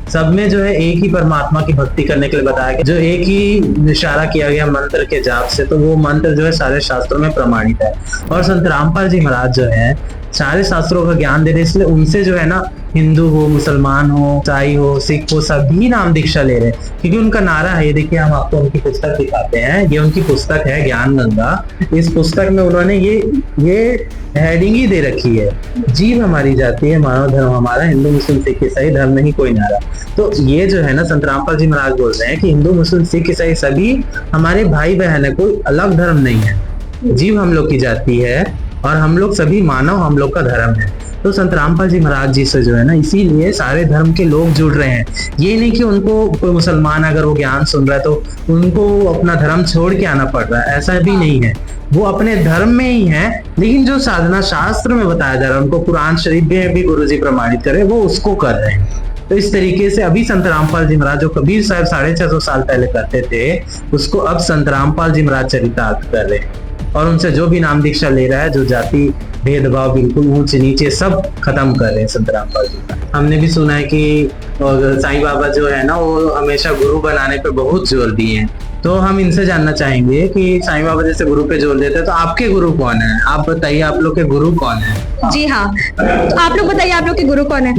सब में जो है एक ही परमात्मा की भक्ति करने के लिए बताया कि जो एक ही इशारा किया गया मंत्र के जाप से, तो वो मंत्र जो है सारे शास्त्रों में प्रमाणित है। और संत रामपाल जी महाराज जो है सारे शास्त्रों का ज्ञान दे रहे, इसलिए उनसे जो है ना हिंदू हो, मुसलमान हो, ईसाई हो, सिख हो, सभी नाम दीक्षा ले रहे हैं, क्योंकि उनका नारा है। ये देखिए, हम आपको उनकी पुस्तक दिखाते हैं। ये उनकी पुस्तक है ज्ञान गंगा। इस पुस्तक में उन्होंने ये हेडिंग ही दे रखी है, जीव हमारी जाति है, मानव धर्म हमारा, हिंदू मुस्लिम सिख ईसाई धर्म नहीं कोई नारा। तो ये जो है ना संत रामपाल जी महाराज बोल रहे हैं कि हिंदू मुस्लिम सिख ईसाई सभी हमारे भाई बहन है, कोई अलग धर्म नहीं है। जीव हम लोग की जाति है और हम लोग सभी मानव हम लोग का धर्म है। तो संत रामपाल जी महाराज जी से जो है ना इसीलिए सारे धर्म के लोग जुड़ रहे हैं। ये नहीं कि उनको कोई मुसलमान अगर वो ज्ञान सुन रहा है तो उनको अपना धर्म छोड़ के आना पड़ रहा है, ऐसा भी नहीं है। वो अपने धर्म में ही है, लेकिन जो साधना शास्त्र में बताया जा रहा है, उनको कुरान शरीफ में भी गुरुजी प्रमाणित करे, वो उसको कर रहे हैं। तो इस तरीके से अभी संत रामपाल जी महाराज जो कबीर साहब 650 साल पहले करते थे, उसको अब संत रामपाल जी महाराज चरितार्थ कर रहे हैं। और उनसे जो भी नाम दीक्षा ले रहा है, जो जाति भेदभाव बिल्कुल ऊंच नीचे सब खत्म कर रहे हैं संत रामपाल जी। हमने भी सुना है कि साईं बाबा जो है ना वो हमेशा गुरु बनाने पे बहुत जोर दिए हैं। तो हम इनसे जानना चाहेंगे कि साईं बाबा जैसे गुरु पे जोर देते हैं, तो आपके गुरु कौन है? आप बताइए, आप लोग के गुरु कौन है? जी हाँ, तो आप लोग बताइए आप लोग के गुरु कौन है?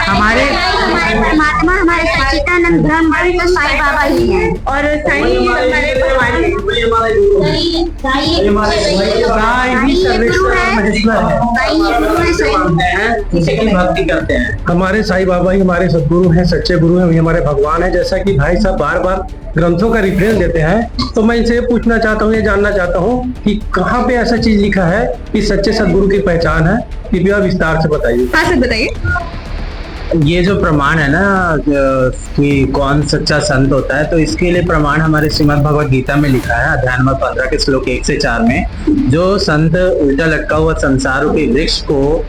हमारे परमात्मा, हमारे सच्चिदानंद ब्रह्म तो साईं बाबा ही हैं। और भक्ति करते हैं। हमारे साईं बाबा ही हमारे सदगुरु हैं, सच्चे गुरु हैं, हमारे भगवान हैं। जैसा कि भाई साहब बार बार ग्रंथों का रेफरेंस देते हैं, तो मैं इनसे पूछना चाहता हूँ, ये जानना चाहता हूँ कि कहाँ पे ऐसा चीज लिखा है कि सच्चे सदगुरु की पहचान है? कृपया विस्तार से बताइए। हाँ सर बताइए। ये जो प्रमाण है ना कि कौन सच्चा संत होता है, तो इसके लिए प्रमाण हमारे श्रीमद् भगवद गीता में लिखा है, अध्याय नंबर 15 के श्लोक 1 से 4 में। जो संत उल्टा लटका हुआ संसार रूपी वृक्ष को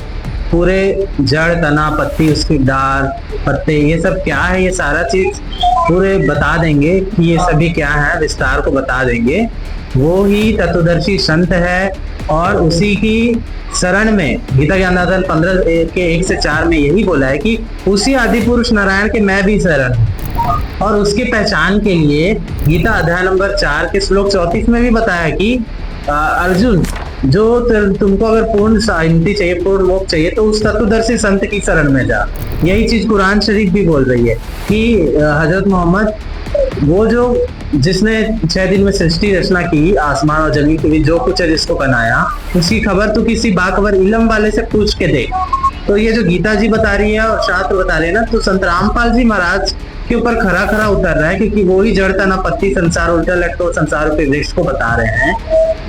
पूरे जड़, तना, पत्ती, उसकी डाल, पत्ते, ये सब क्या है, ये सारा चीज पूरे बता देंगे कि ये सभी क्या है, विस्तार को बता देंगे। वो ही तत्वदर्शी संत है। और उसी की शरण में गीता ज्ञानदाता 15 के 1 से 4 में यही बोला है कि उसी आदि पुरुष नारायण के मैं भी शरण हूं। और उसकी पहचान के लिए गीता अध्याय नंबर 4 के श्लोक 34 में भी बताया कि अर्जुन, जो तुमको अगर पूर्ण शांति चाहिए, पूर्ण मोक्ष चाहिए, तो उस तत्वदर्शी संत की शरण में जा। यही चीज कुरान शरीफ भी बोल रही है कि हजरत मोहम्मद वो जो जिसने 6 दिन में सृष्टि रचना की, आसमान और जमीन के बीच जो कुछ है जिसको बनाया, उसकी खबर तो किसी बाखबर इल्म वाले से पूछ के दे। तो ये जो गीता जी बता रही है और शास्त्र बता रहे हैं ना, तो संत रामपाल जी महाराज के ऊपर खरा खरा उतर रहा है, क्योंकि वो ही जड़, तना, पत्ती, संसार उल्टा लटको संसार के वृक्ष को बता रहे हैं,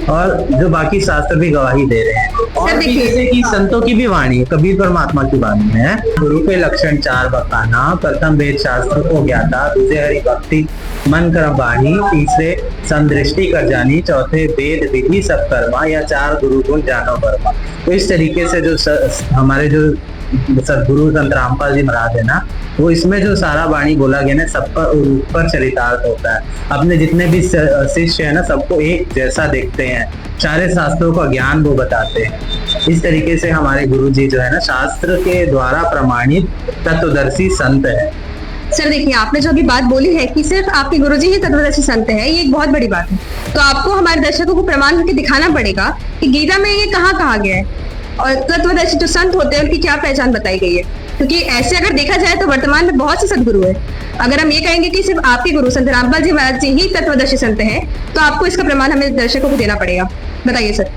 और जो बाकी शास्त्र भी गवाही दे रहे हैं। और भी जैसे कि संतों की भी वाणी है, कबीर परमात्मा की वाणी है, गुरु के लक्षण 4 बताना, प्रथम वेद शास्त्र को ज्ञाता, दूसरे हरि भक्ति मन कर्म वाणी, तीसरे संदृष्टि कर जानी, चौथे वेद विधि सब कर्मा, या 4 गुरु गुण जानो वर्मा। तो इस तरीके से जो हमारे जो सदगुरु संत रामपाल जी महाराज है ना, वो इसमें जो सारा वाणी बोला गया ना, सबका ऊपर चरितार्थ होता है। अपने जितने भी शिष्य है ना, सबको एक जैसा देखते हैं, सारे शास्त्रों का ज्ञान वो बताते हैं। इस तरीके से हमारे गुरु जी जो है ना शास्त्र के द्वारा प्रमाणित तत्वदर्शी संत है। सर देखिए, आपने जो अभी बात बोली है कि सिर्फ आपके गुरुजी ही तत्वदर्शी संत है, ये एक बहुत बड़ी बात है। तो आपको हमारे दर्शकों को प्रमाण करके दिखाना पड़ेगा कि गीता में ये कहाँ कहा गया है और तत्वदर्शी जो संत होते हैं उनकी क्या पहचान बताई गई है। क्योंकि ऐसे अगर देखा जाए तो वर्तमान में बहुत से सदगुरु है। अगर हम ये कहेंगे कि सिर्फ आपके गुरु संत रामपाल जी महाराज जी ही तत्वदर्शी संत है, तो आपको इसका प्रमाण हमें दर्शकों को देना पड़ेगा। बताइए सर।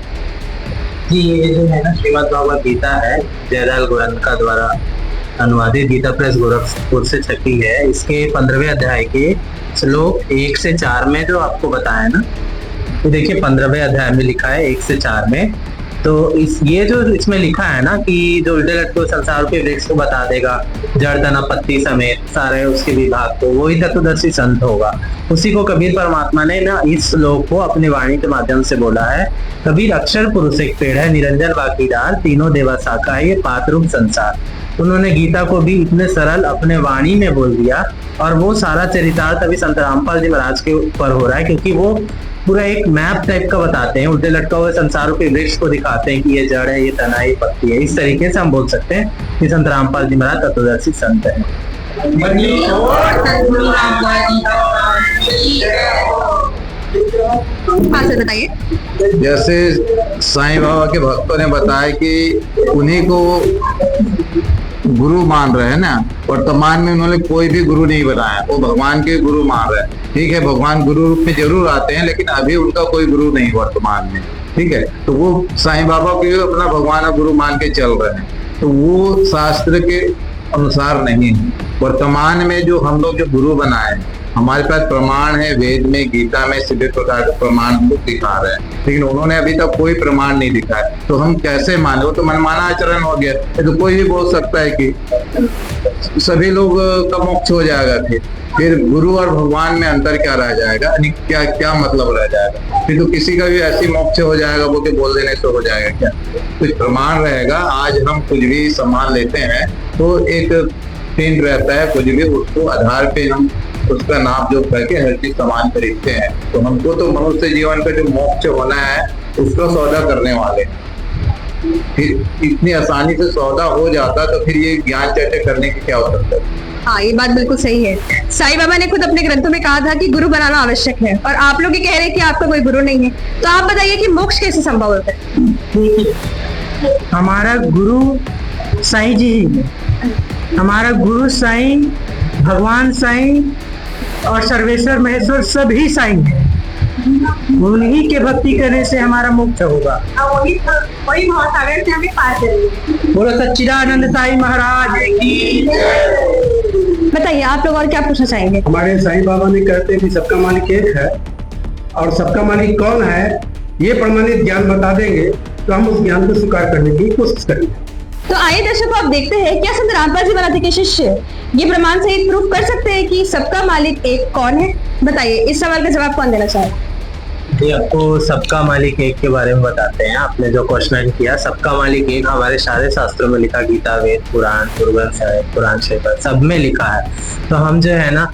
जी, ये जो है ना श्रीमद् भगवद गीता है, जयदयाल गोयनका द्वारा अनुवादित गीता प्रेस गोरखपुर से छपी है, इसके 15वें अध्याय के श्लोक 1 से 4 में जो आपको बताया ना, तो देखिए 15वें अध्याय में लिखा है 1 से 4 में, तो ये जो इसमें लिखा है ना कि जो उल्टे लटके संसार के वृक्ष को बता देगा, जड़ तना पत्ती समेत सारे उसके विभाग को, वही तत्वदर्शी संत होगा। उसी को कबीर परमात्मा ने ना इस श्लोक को अपनी वाणी के माध्यम से बोला है। कबीर अक्षर पुरुष एक पेड़ है, निरंजन बाकी डाल, तीनों देवा शाखा है, ये पातरूप संसार। उन्होंने गीता को भी इतने सरल अपने वाणी में बोल दिया, और वो सारा चरितार्थ अभी संत रामपाल जी महाराज के ऊपर हो रहा है, क्योंकि वो पूरा एक मैप टाइप का बताते हैं, उल्टे लटका हुए संसारों के वृक्ष को दिखाते हैं कि ये जड़ है, ये तना है, ये पत्ती है। इस तरीके से हम बोल सकते हैं कि संत रामपाल जी महाराज तत्वदर्शी संत है। बताइए। जैसे साईं बाबा के भक्तों ने बताया कि उन्हीं को गुरु मान रहे हैं ना, वर्तमान में उन्होंने कोई भी गुरु नहीं बनाया, वो भगवान के गुरु मान रहे हैं। ठीक है, भगवान गुरु रूप में जरूर आते हैं, लेकिन अभी उनका कोई गुरु नहीं वर्तमान में। ठीक है, तो वो साईं बाबा को अपना भगवान और गुरु मान के चल रहे हैं, तो वो शास्त्र के अनुसार नहीं है। वर्तमान में जो हम लोग जो गुरु बनाए, हमारे पास प्रमाण है, वेद में गीता में सभी प्रकार के प्रमाण को दिखा रहे हैं, लेकिन उन्होंने अभी तक कोई प्रमाण नहीं दिखाया, तो हम कैसे माने? वो तो मनमाना आचरण हो गया। तो कोई भी बोल सकता है कि सभी लोग का मोक्ष हो जाएगा, फिर गुरु और भगवान में अंतर क्या रह जाएगा? क्या क्या मतलब रह जाएगा? फिर तो किसी का भी ऐसी मोक्ष हो जाएगा, वो के बोल देने से हो जाएगा क्या? कुछ प्रमाण रहेगा। आज हम कुछ भी सामान लेते हैं तो एक पिन रहता है, कुछ भी उसको आधार पे हम उसका नाप जोख करके हर चीज सामान खरीदते हैं। तो हमको तो मनुष्य जीवन का जो मोक्ष होना है उसका सौदा करने वाले, फिर इतनी आसानी से सौदा हो जाता तो फिर ये ज्ञान चर्चा करने की क्या आवश्यकता है? हाँ, ये बात बिल्कुल सही है। साईं बाबा ने खुद अपने ग्रंथों में कहा था कि गुरु बनाना आवश्यक है, और आप लोग ये कह रहे हैं कि आपका कोई गुरु नहीं है, तो आप बताइए कि मोक्ष कैसे संभव होता है? हमारा गुरु साईं जी ही है। हमारा गुरु साईं, भगवान साईं और सर्वेश्वर महेश्वर सभी साईं है। उन्हीं के भक्ति करने से हमारा मोक्ष होगा। वही महासागर से हमें पार करेंगे। बोलो सच्चिदानंद साईं महाराज की। बताइए आप लोग और क्या पूछना चाहेंगे? हमारे साईं बाबा ने कहते हैं कि सबका मालिक एक है, और सबका मालिक कौन है ये प्रमाणित ज्ञान बता देंगे तो हम उस ज्ञान को स्वीकार करने की कोशिश करेंगे। तो आइए दर्शकों, आप देखते हैं क्या संत रामपाल जी महाराज के शिष्य ये प्रमाण सहित प्रूफ कर सकते हैं कि सबका मालिक एक कौन है? बताइए, इस सवाल का जवाब कौन देना चाहे? ये आपको सबका मालिक एक के बारे में बताते हैं। आपने जो क्वेश्चन किया, सबका मालिक एक हमारे सारे शास्त्रों में लिखा, गीता, वेद, पुराण, पुराण शिव सब में लिखा है। तो हम जो है ना,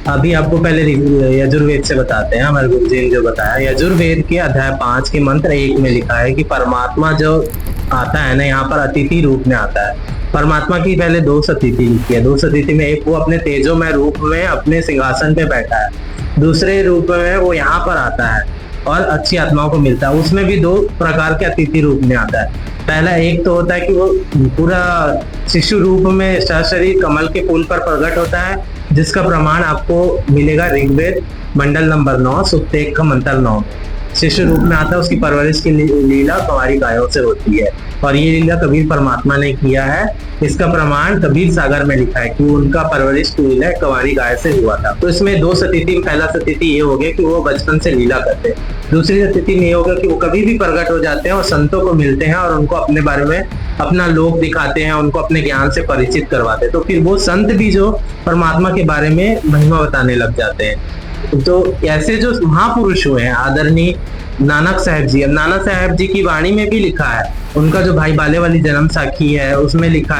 अभी आपको पहले यजुर्वेद से बताते हैं। हमारे गुरु जी ने जो बताया, यजुर्वेद के अध्याय 5 के मंत्र 1 में लिखा है कि परमात्मा जो आता है ना, यहाँ पर अतिथि रूप में आता है। परमात्मा की पहले 2 सतिथि लिखी है। 2 सतिथि में एक वो अपने तेजोमय रूप में अपने सिंहासन पे बैठा है, दूसरे रूप में वो यहाँ पर आता है और अच्छी आत्माओं को मिलता है। उसमें भी 2 प्रकार के अतिथि रूप में आता है। पहला एक तो होता है कि वो पूरा शिशु रूप में शरीर कमल के फूल पर प्रकट होता है, जिसका प्रमाण आपको मिलेगा ऋग्वेद मंडल नंबर 9 सूक्त 1 का मंत्र 9। शिशु रूप में आता है, उसकी परवरिश की लीला कंवारी गायों से होती है, और ये लीला कबीर परमात्मा ने किया है। इसका प्रमाण कबीर सागर में लिखा है कि उनका परवरिश की लीला कंवारी गाय से हुआ था। तो इसमें 2 सतिथि, पहला सतिथि ये हो गया कि वो बचपन से लीला करते हैं। दूसरी स्थिति में ये होगा कि वो कभी भी प्रकट हो जाते हैं और संतों को मिलते हैं और उनको अपने बारे में अपना लोक दिखाते हैं, उनको अपने ज्ञान से परिचित करवाते हैं। तो फिर वो संत भी जो परमात्मा के बारे में महिमा बताने लग जाते हैं। तो ऐसे जो महापुरुष हुए हैं, आदरणीय नानक साहब जी, अब नानक साहब जी की वाणी में भी लिखा है, उनका जो भाई बाले वाली जन्म साखी है उसमें लिखा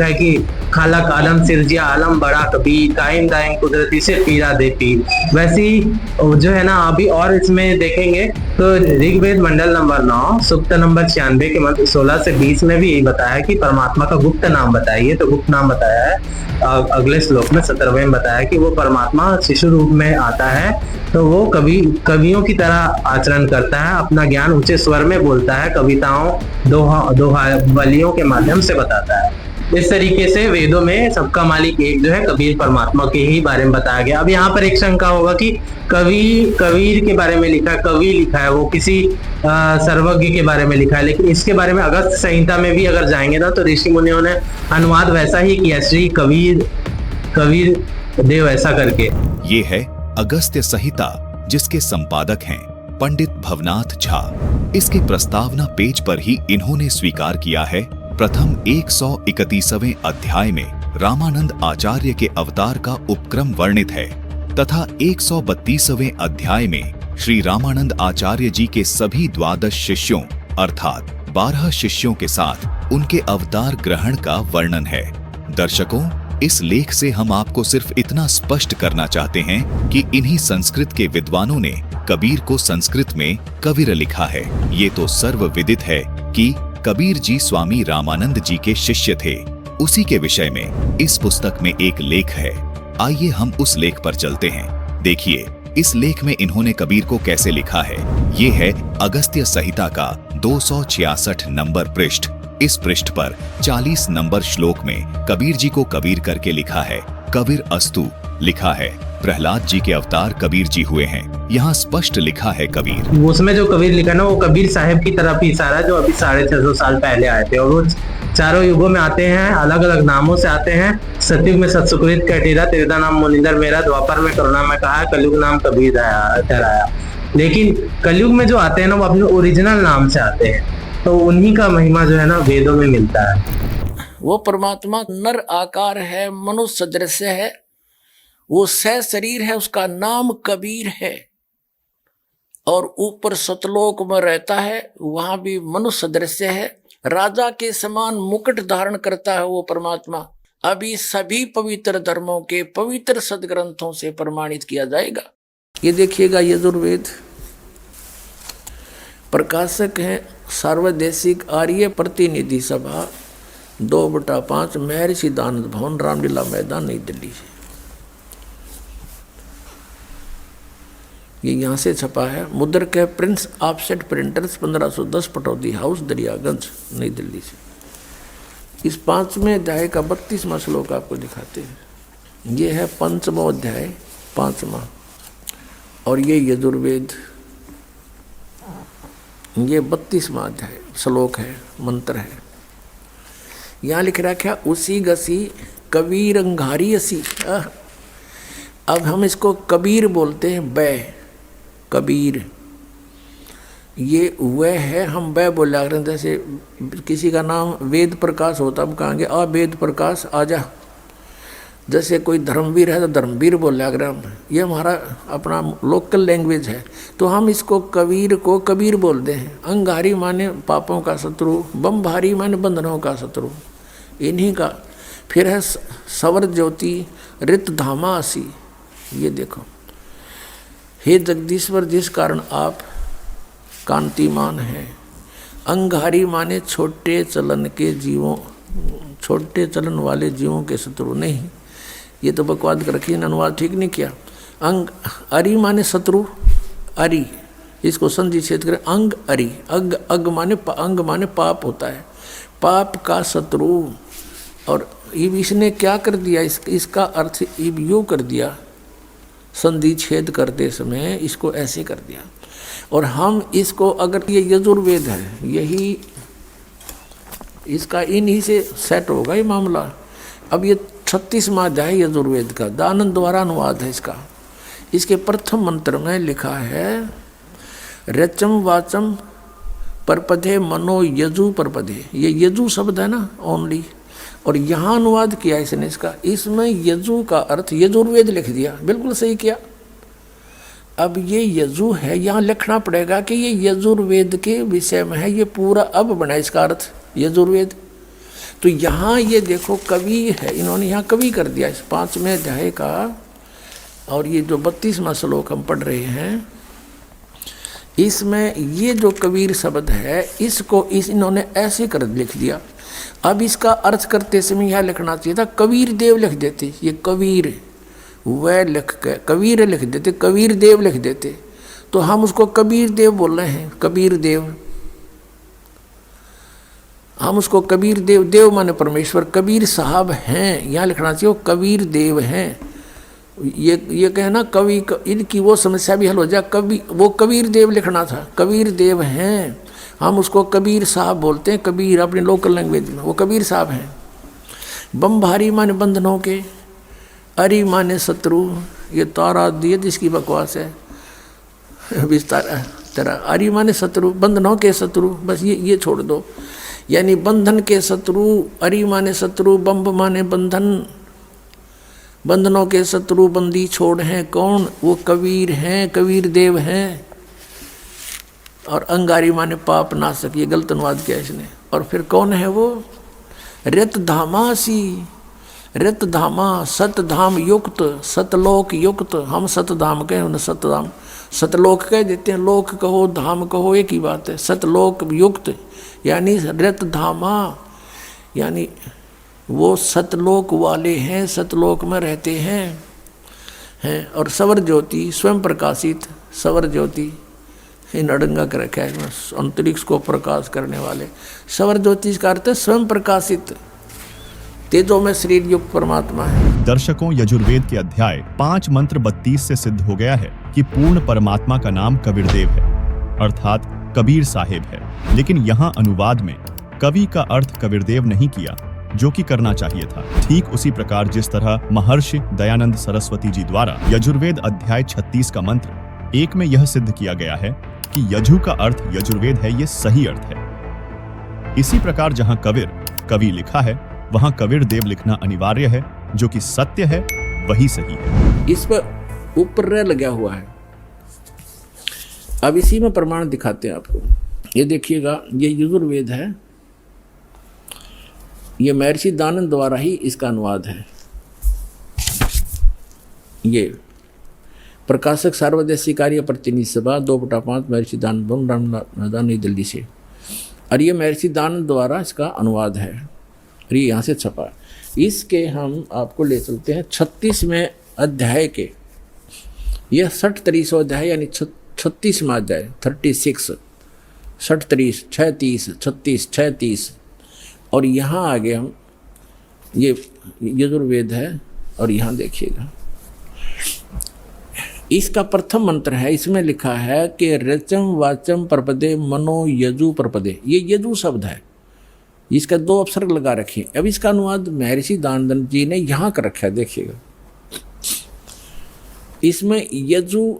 है कि खालक आलम सिरजिया आलम बड़ा कबीर, कायम दायम कुदरती से पीरा दे पीर। वैसी जो है ना, अभी और इसमें देखेंगे तो ऋग्वेद मंडल नंबर 9 सूक्त नंबर 96 के मंत्र 16 से 20 में भी यही बताया कि परमात्मा का गुप्त नाम बताइए। तो गुप्त नाम बताया है। अगले श्लोक में 17वें में बताया कि वो परमात्मा शिशु रूप में आता है, तो वो कवियों की तरह आचरण करता है, अपना ज्ञान ऊंचे स्वर में बोलता है, कविताओं दोहावलियों के माध्यम से बताता है। इस तरीके से वेदों में सबका मालिक एक जो है कबीर परमात्मा के ही बारे में बताया गया। अब यहाँ पर एक शंका होगा कि कबीर के बारे में लिखा है, कवि लिखा है, वो किसी सर्वज्ञ के बारे में लिखा है, लेकिन इसके बारे में अगस्त संहिता में भी अगर जाएंगे ना तो ऋषि मुनियों ने अनुवाद वैसा ही किया, श्री कबीर देव ऐसा करके। ये है अगस्त्य संहिता, जिसके संपादक हैं पंडित भवनाथ झा। इसके प्रस्तावना पेज पर ही इन्होंने स्वीकार किया है प्रथम 131वें अध्याय में रामानंद आचार्य के अवतार का उपक्रम वर्णित है तथा 132वें अध्याय में श्री रामानंद आचार्य जी के सभी 12 शिष्यों अर्थात 12 शिष्यों के साथ उनके अवतार ग्रहण का वर्णन है। दर्शकों, इस लेख से हम आपको सिर्फ इतना स्पष्ट करना चाहते हैं कि इन्हीं संस्कृत के विद्वानों ने कबीर को संस्कृत में कबीर लिखा है। ये तो सर्वविदित है कि कबीर जी स्वामी रामानंद जी के शिष्य थे। उसी के विषय में इस पुस्तक में एक लेख है। आइए हम उस लेख पर चलते हैं। देखिए इस लेख में इन्होंने कबीर को कैसे लिखा है। ये है अगस्त्य संहिता का 266 नंबर पृष्ठ। इस पृष्ठ पर 40 नंबर श्लोक में कबीर जी को कबीर करके लिखा है। कबीर अस्तु लिखा है। प्रहलाद जी के अवतार कबीर जी हुए हैं। यहाँ स्पष्ट लिखा है कबीर। उसमें जो कबीर लिखा ना वो कबीर साहब की तरफ ही इशारा है, जो अभी 650 साल पहले आए थे, और वो चारों युगों में आते हैं, अलग अलग नामों से आते हैं। सतयुग में सतसुकृत कटीरा, त्रेता नाम मुनिंदर मेरा, द्वापर में करुणा में कहा, कलयुग नाम कबीर ठहराया। लेकिन कलयुग में जो आते हैं ना वो अपने ओरिजिनल नाम से आते हैं, तो उन्हीं का महिमा जो है ना वेदों में मिलता है। वो परमात्मा नर आकार है, मनुष्य सदृश है, वो सह शरीर है, उसका नाम कबीर है। और ऊपर सतलोक में रहता है, वहां भी मनुष्य सदृश है, राजा के समान मुकुट धारण करता है वो परमात्मा। अभी सभी पवित्र धर्मों के पवित्र सदग्रंथों से प्रमाणित किया जाएगा। ये देखिएगा, यजुर्वेद प्रकाशक है सार्वदेशिक आर्य प्रतिनिधि सभा 2/5 महर्षि दानंद भवन, रामलीला मैदान, नई दिल्ली से। ये यहाँ से छपा है। मुद्रक है Prince offset printers 1510 Pataudi house, Daryaganj, नई दिल्ली से। इस 5वें अध्याय का 32वां श्लोक आपको दिखाते हैं। ये है 5वां अध्याय, 5वां, और ये यजुर्वेद, ये 32वां अध्याय श्लोक है, मंत्र है। यहाँ लिख रखा उसी गसी कबीर अंगारी असी। अब हम इसको कबीर बोलते हैं, बै कबीर, ये वह है, हम वह बोला करें। जैसे किसी का नाम वेद प्रकाश होता, हम कहेंगे आ वेद प्रकाश आजा। जैसे कोई धर्मवीर है तो धर्मवीर बोला करें हम, ये हमारा अपना लोकल लैंग्वेज है। तो हम इसको कबीर को कबीर बोलते हैं। अंगारी माने पापों का शत्रु, बमभारी माने बंधनों का शत्रु, इन्हीं का। फिर है सवर ज्योति रित धामा असी। ये देखो, हे जगदीश्वर, जिस कारण आप कांतिमान हैं। अंगारी माने छोटे चलन के जीवों, छोटे चलन वाले जीवों के शत्रु। नहीं, ये तो बकवाद कर रखी, अनुवाद ठीक नहीं किया। अंग अरि माने शत्रु, अरि इसको संधि छेद करें, अंग अरि। अग माने अंग माने पाप होता है, पाप का शत्रु। और इसने क्या कर दिया, इसका अर्थ यूँ कर दिया, संधि छेद करते समय इसको ऐसे कर दिया। और हम इसको, अगर ये यजुर्वेद है, यही इसका इन्हीं से सेट होगा ये मामला। अब ये 36वां अध्याय यजुर्वेद का दानंद द्वारा अनुवाद है इसका। इसके प्रथम मंत्र में लिखा है रचम वाचम परपधे मनो यजु परपधे। ये यजु शब्द है ना ओनली, और यहाँ अनुवाद किया इसने इसका। इसमें यजु का अर्थ यजुर्वेद लिख दिया, बिल्कुल सही किया। अब ये यजु है, यहाँ लिखना पड़ेगा कि ये यजुर्वेद के विषय में है। ये पूरा अब बना इसका अर्थ यजुर्वेद। तो यहाँ ये देखो कवि है, इन्होंने यहाँ कवि कर दिया इस 5वें अध्याय का। और ये जो 32वां श्लोक हम पढ़ रहे हैं, इसमें ये जो कबीर शब्द है, इसको इन्होंने ऐसे कर लिख दिया। अब इसका अर्थ करते समय यह लिखना चाहिए था कबीर देव लिख देते। ये कबीर वह लिख के कबीर लिख देते, कबीर देव लिख देते, तो हम उसको कबीर देव बोल रहे हैं, कबीर देव। हम उसको कबीर देव, देव माने परमेश्वर, कबीर साहब हैं, यहाँ लिखना चाहिए वो कबीर देव हैं। ये कहना कवि इनकी वो समस्या भी हल हो जाए, कवि वो कबीर देव लिखना था, कबीर देव हैं, हम उसको कबीर साहब बोलते हैं, कबीर अपनी लोकल लैंग्वेज में, वो कबीर साहब हैं। बम भारी माने बंधनों के, अरी माने शत्रु, ये तारा दिए जिसकी बकवास है विस्तार तेरा, अरी माने शत्रु, बंधनों के शत्रु, बस ये छोड़ दो, यानी बंधन के शत्रु, अरी माने शत्रु, बम्ब माने बंधन, बंधनों के शत्रु बंदी छोड़ हैं कौन, वो कबीर हैं, कबीर देव हैं। और अंगारी माने पाप नाशक, ये गलत अनुवाद किया इसने। और फिर कौन है वो, रत धामासी, रत धामा, सतधाम युक्त, सतलोक युक्त, हम सतधाम कहें उन्हें सतधाम, सतलोक कह देते हैं, लोक कहो धाम कहो एक ही बात है, सतलोक युक्त यानी रत धामा, यानी वो सतलोक वाले हैं, सतलोक में रहते हैं। और सवर ज्योति, स्वयं प्रकाशित, सवर ज्योति इन अड़ंगा कर रखा है, अंतरिक्ष को प्रकाश करने वाले, सवर ज्योति का अर्थ है स्वयं प्रकाशित, तेजो में शरीर युक्त परमात्मा है। दर्शकों, यजुर्वेद के अध्याय 5 मंत्र 32 से सिद्ध हो गया है कि पूर्ण परमात्मा का नाम कबीरदेव है, अर्थात कबीर साहेब है। लेकिन यहाँ अनुवाद में कवि का अर्थ कबीरदेव नहीं किया, जो कि करना चाहिए था। ठीक उसी प्रकार जिस तरह महर्षि दयानंद सरस्वती जी द्वारा यजुर्वेद अध्याय 36 का मंत्र 1 में यह सिद्ध किया गया है कि यजु का अर्थ यजुर्वेद है, ये सही अर्थ है। इसी प्रकार जहाँ कबीर कवि लिखा है, वहाँ कबीर देव लिखना अनिवार्य है, जो कि सत्य है, वही सही है। इस पर ऊपर र लगा हुआ है। अब इसी में प्रमाण दिखाते हैं आपको, ये देखिएगा, ये यजुर्वेद है, ये महर्षि दानंद द्वारा ही इसका अनुवाद है। ये प्रकाशक सार्वदेशी कार्य प्रतिनिधि सभा 2/5 महर्षि दानंद नई दिल्ली से, और ये महर्षि दानंद द्वारा इसका अनुवाद है, और ये यहाँ से छपा। इसके हम आपको ले चलते हैं 36वें अध्याय के, यह 60 अध्याय यानी 36वां अध्याय, 36 60 30 36 36 36, और यहाँ आगे हम ये यजुर्वेद है, और यहाँ देखिएगा इसका प्रथम मंत्र है, इसमें लिखा है कि रचम वाचम प्रपदे मनो यजु प्रपदे, ये यजु शब्द है, इसका 2 उपसर्ग लगा रखे। अब इसका अनुवाद महर्षि दानंद जी ने यहाँ कर रखा है, देखिएगा इसमें यजु,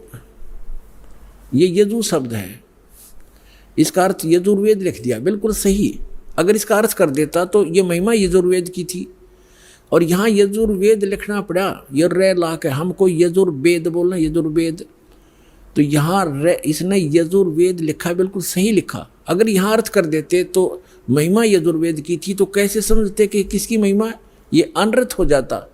ये यजु शब्द है, इसका अर्थ यजुर्वेद लिख दिया, बिल्कुल सही। अगर इसका अर्थ कर देता तो ये महिमा यजुर्वेद की थी, और यहाँ यजुर्वेद लिखना पड़ा, ये रे ला के, हमको यजुर्वेद बोलना, यजुर्वेद, तो यहाँ इसने यजुर्वेद लिखा, बिल्कुल सही लिखा। अगर यहाँ अर्थ कर देते तो महिमा यजुर्वेद की थी, तो कैसे समझते कि किसकी महिमा, ये अनर्थ हो जाता।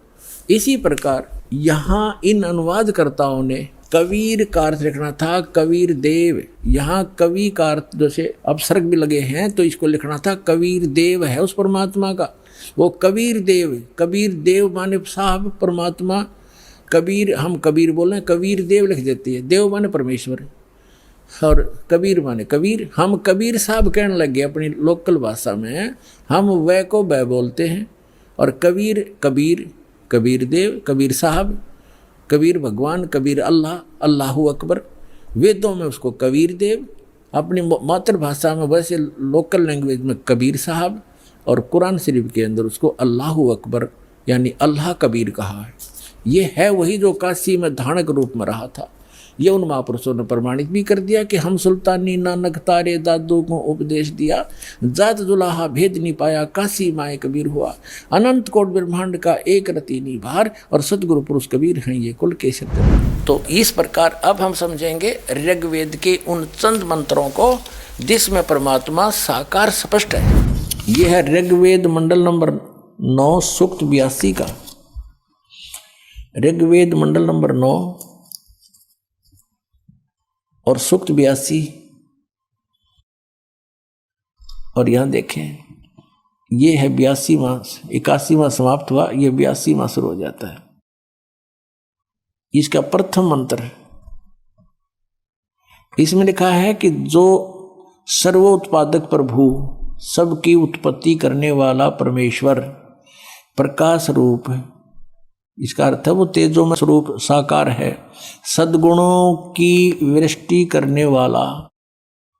इसी प्रकार यहाँ इन अनुवादकर्ताओं ने कबीर का अर्थ लिखना था कबीर देव, यहाँ कवि का अर्थ जैसे अपसर्ग भी लगे हैं, तो इसको लिखना था कबीर देव है उस परमात्मा का, वो कबीर देव माने साहब परमात्मा, कबीर हम कबीर बोल रहे हैं, कबीर देव लिख देती है, देव माने परमेश्वर, और कबीर माने कबीर। हम कबीर साहब कहने लगे अपनी लोकल भाषा में, हम वह को वह बोलते हैं, और कबीर कबीर, कबीर देव, कबीर साहब, कबीर भगवान, कबीर अल्लाह, अल्लाहू अकबर, वेदों में उसको कबीर देव, अपनी मातृभाषा में वैसे लोकल लैंग्वेज में कबीर साहब, और कुरान शरीफ के अंदर उसको अल्लाहू अकबर यानी अल्लाह कबीर कहा है। ये है वही जो काशी में धानक रूप में रहा था। ये उन महापुरुषों ने प्रमाणित भी कर दिया कि हम सुल्तानी नानक तारे दादू को उपदेश दिया, जात जुलाहा भेद नहीं पाया, काशी माए कबीर हुआ, अनंत कोट ब्रह्मांड का एक रति निभार, और सतगुरु पुरुष कबीर हैं ये कुल के सत्य। तो इस प्रकार अब हम समझेंगे ऋग्वेद के उन चंद मंत्रों को जिसमें परमात्मा साकार स्पष्ट है। ये है ऋग्वेद मंडल नंबर 9 सूक्त 82 का, ऋग्वेद मंडल नंबर 9 और सूक्त 82, और यहां देखें ये है 82वां, 81वां समाप्त हुआ, ये 82वां शुरू हो जाता है। इसका प्रथम मंत्र है, इसमें लिखा है कि जो सर्वोत्पादक प्रभु सबकी उत्पत्ति करने वाला परमेश्वर प्रकाश रूप है। इसका अर्थ है वो तेजोमय स्वरूप साकार है। सद्गुणों की वृष्टि करने वाला,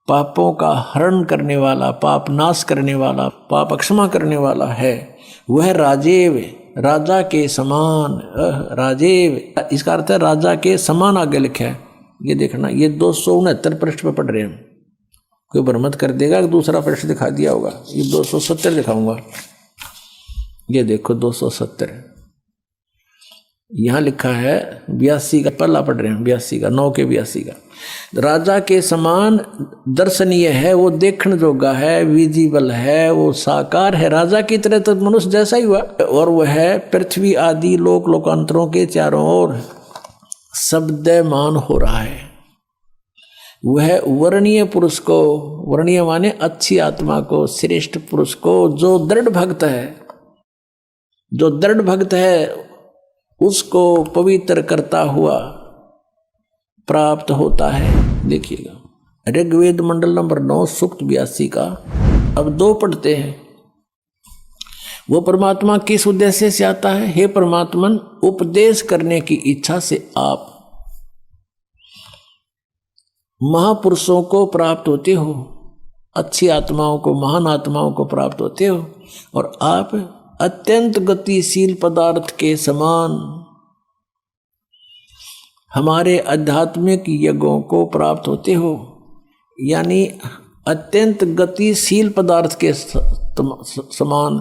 पापों का हरण करने वाला, पाप नाश करने वाला, पाप क्षमा करने वाला है। वह राजेव, राजा के समान, राजेव इसका अर्थ है राजा के समान आगे लिखा है। ये देखना, ये 269 पृष्ठ पर पढ़ रहे हैं। कोई भ्रमत कर देगा कि दूसरा पृष्ठ दिखा दिया होगा। ये 270 दिखाऊंगा। ये देखो 270 यहाँ लिखा है। 82 का पल्ला पढ़ रहे हैं, 82 का 9 के 82 का। राजा के समान दर्शनीय है, वो देखने जोगा है, विजिबल है, वो साकार है। राजा की तरह तो मनुष्य जैसा ही हुआ। और वह है पृथ्वी आदि लोक लोकांतरों के चारों ओर शब्दमान हो रहा है। वह वर्णीय पुरुष को, वर्णीय माने अच्छी आत्मा को, श्रेष्ठ पुरुष को, जो दृढ़ भक्त है, जो दृढ़ भक्त है उसको पवित्र करता हुआ प्राप्त होता है। देखिएगा ऋग्वेद मंडल नंबर 9 सूक्त 82 का। अब 2 पढ़ते हैं। वो परमात्मा किस उद्देश्य से आता है? हे परमात्मन, उपदेश करने की इच्छा से आप महापुरुषों को प्राप्त होते हो, अच्छी आत्माओं को, महान आत्माओं को प्राप्त होते हो, और आप अत्यंत गतिशील पदार्थ के समान हमारे आध्यात्मिक यज्ञों को प्राप्त होते हो। यानी अत्यंत गतिशील पदार्थ के समान,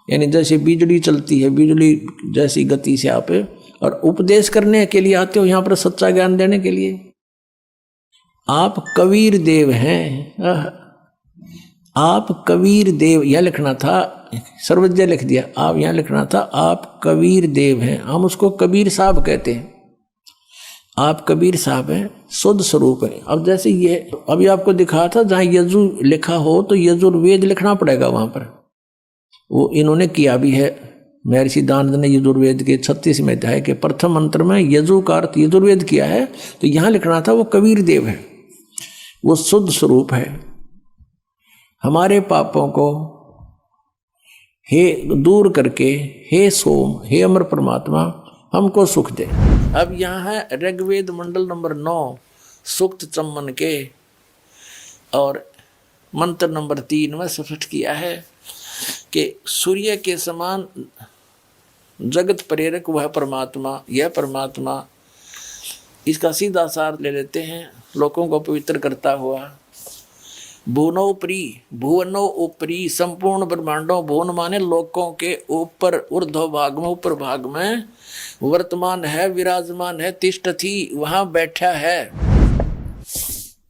यानी जैसे बिजली चलती है, बिजली जैसी गति से आप, और उपदेश करने के लिए आते हो यहाँ पर, सच्चा ज्ञान देने के लिए। आप कबीर देव हैं। आप कबीर देव, यह लिखना था, सर्वज्ञ लिख दिया। आप यहाँ लिखना था आप कबीर देव हैं। हम उसको कबीर साहब कहते हैं। आप कबीर साहब हैं, शुद्ध स्वरूप है। अब जैसे ये अभी आपको दिखा था, जहाँ यजु लिखा हो तो यजुर्वेद लिखना पड़ेगा वहां पर। वो इन्होंने किया भी है। महर्षि दानंद ने यजुर्वेद के 36वें अध्याय के प्रथम मंत्र में यजु का अर्थ यजुर्वेद किया है। तो यहाँ लिखना था वो कबीर देव है, वो शुद्ध स्वरूप है। हमारे पापों को हे दूर करके, हे सोम, हे अमर परमात्मा, हमको सुख दे। अब यहाँ है ऋग्वेद मंडल नंबर 9 सूक्त चम्मन के, और मंत्र नंबर 3 में स्पष्ट किया है कि सूर्य के समान जगत प्रेरक वह परमात्मा, यह परमात्मा, इसका सीधा सार ले लेते हैं, लोगों को पवित्र करता हुआ। भुवनोपरि, भुवनों ऊपरी, संपूर्ण ब्रह्मांडों, भुवन माने लोकों के ऊपर, ऊर्ध्व भाग में, ऊपर भाग में वर्तमान है, विराजमान है, तिष्ठति, वहां बैठा है।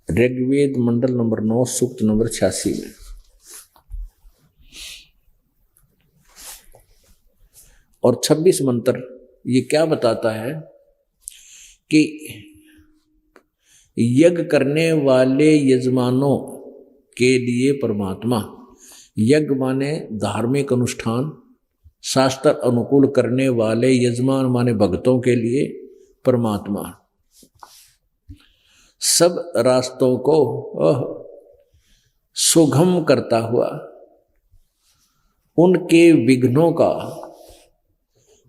ऋग्वेद मंडल नंबर 9 सूक्त नंबर 86 में। और 26 मंत्र ये क्या बताता है कि यज्ञ करने वाले यजमानों के लिए परमात्मा, यज्ञ माने धार्मिक अनुष्ठान, शास्त्र अनुकूल करने वाले यजमान माने भक्तों के लिए परमात्मा सब रास्तों को सुगम करता हुआ उनके विघ्नों का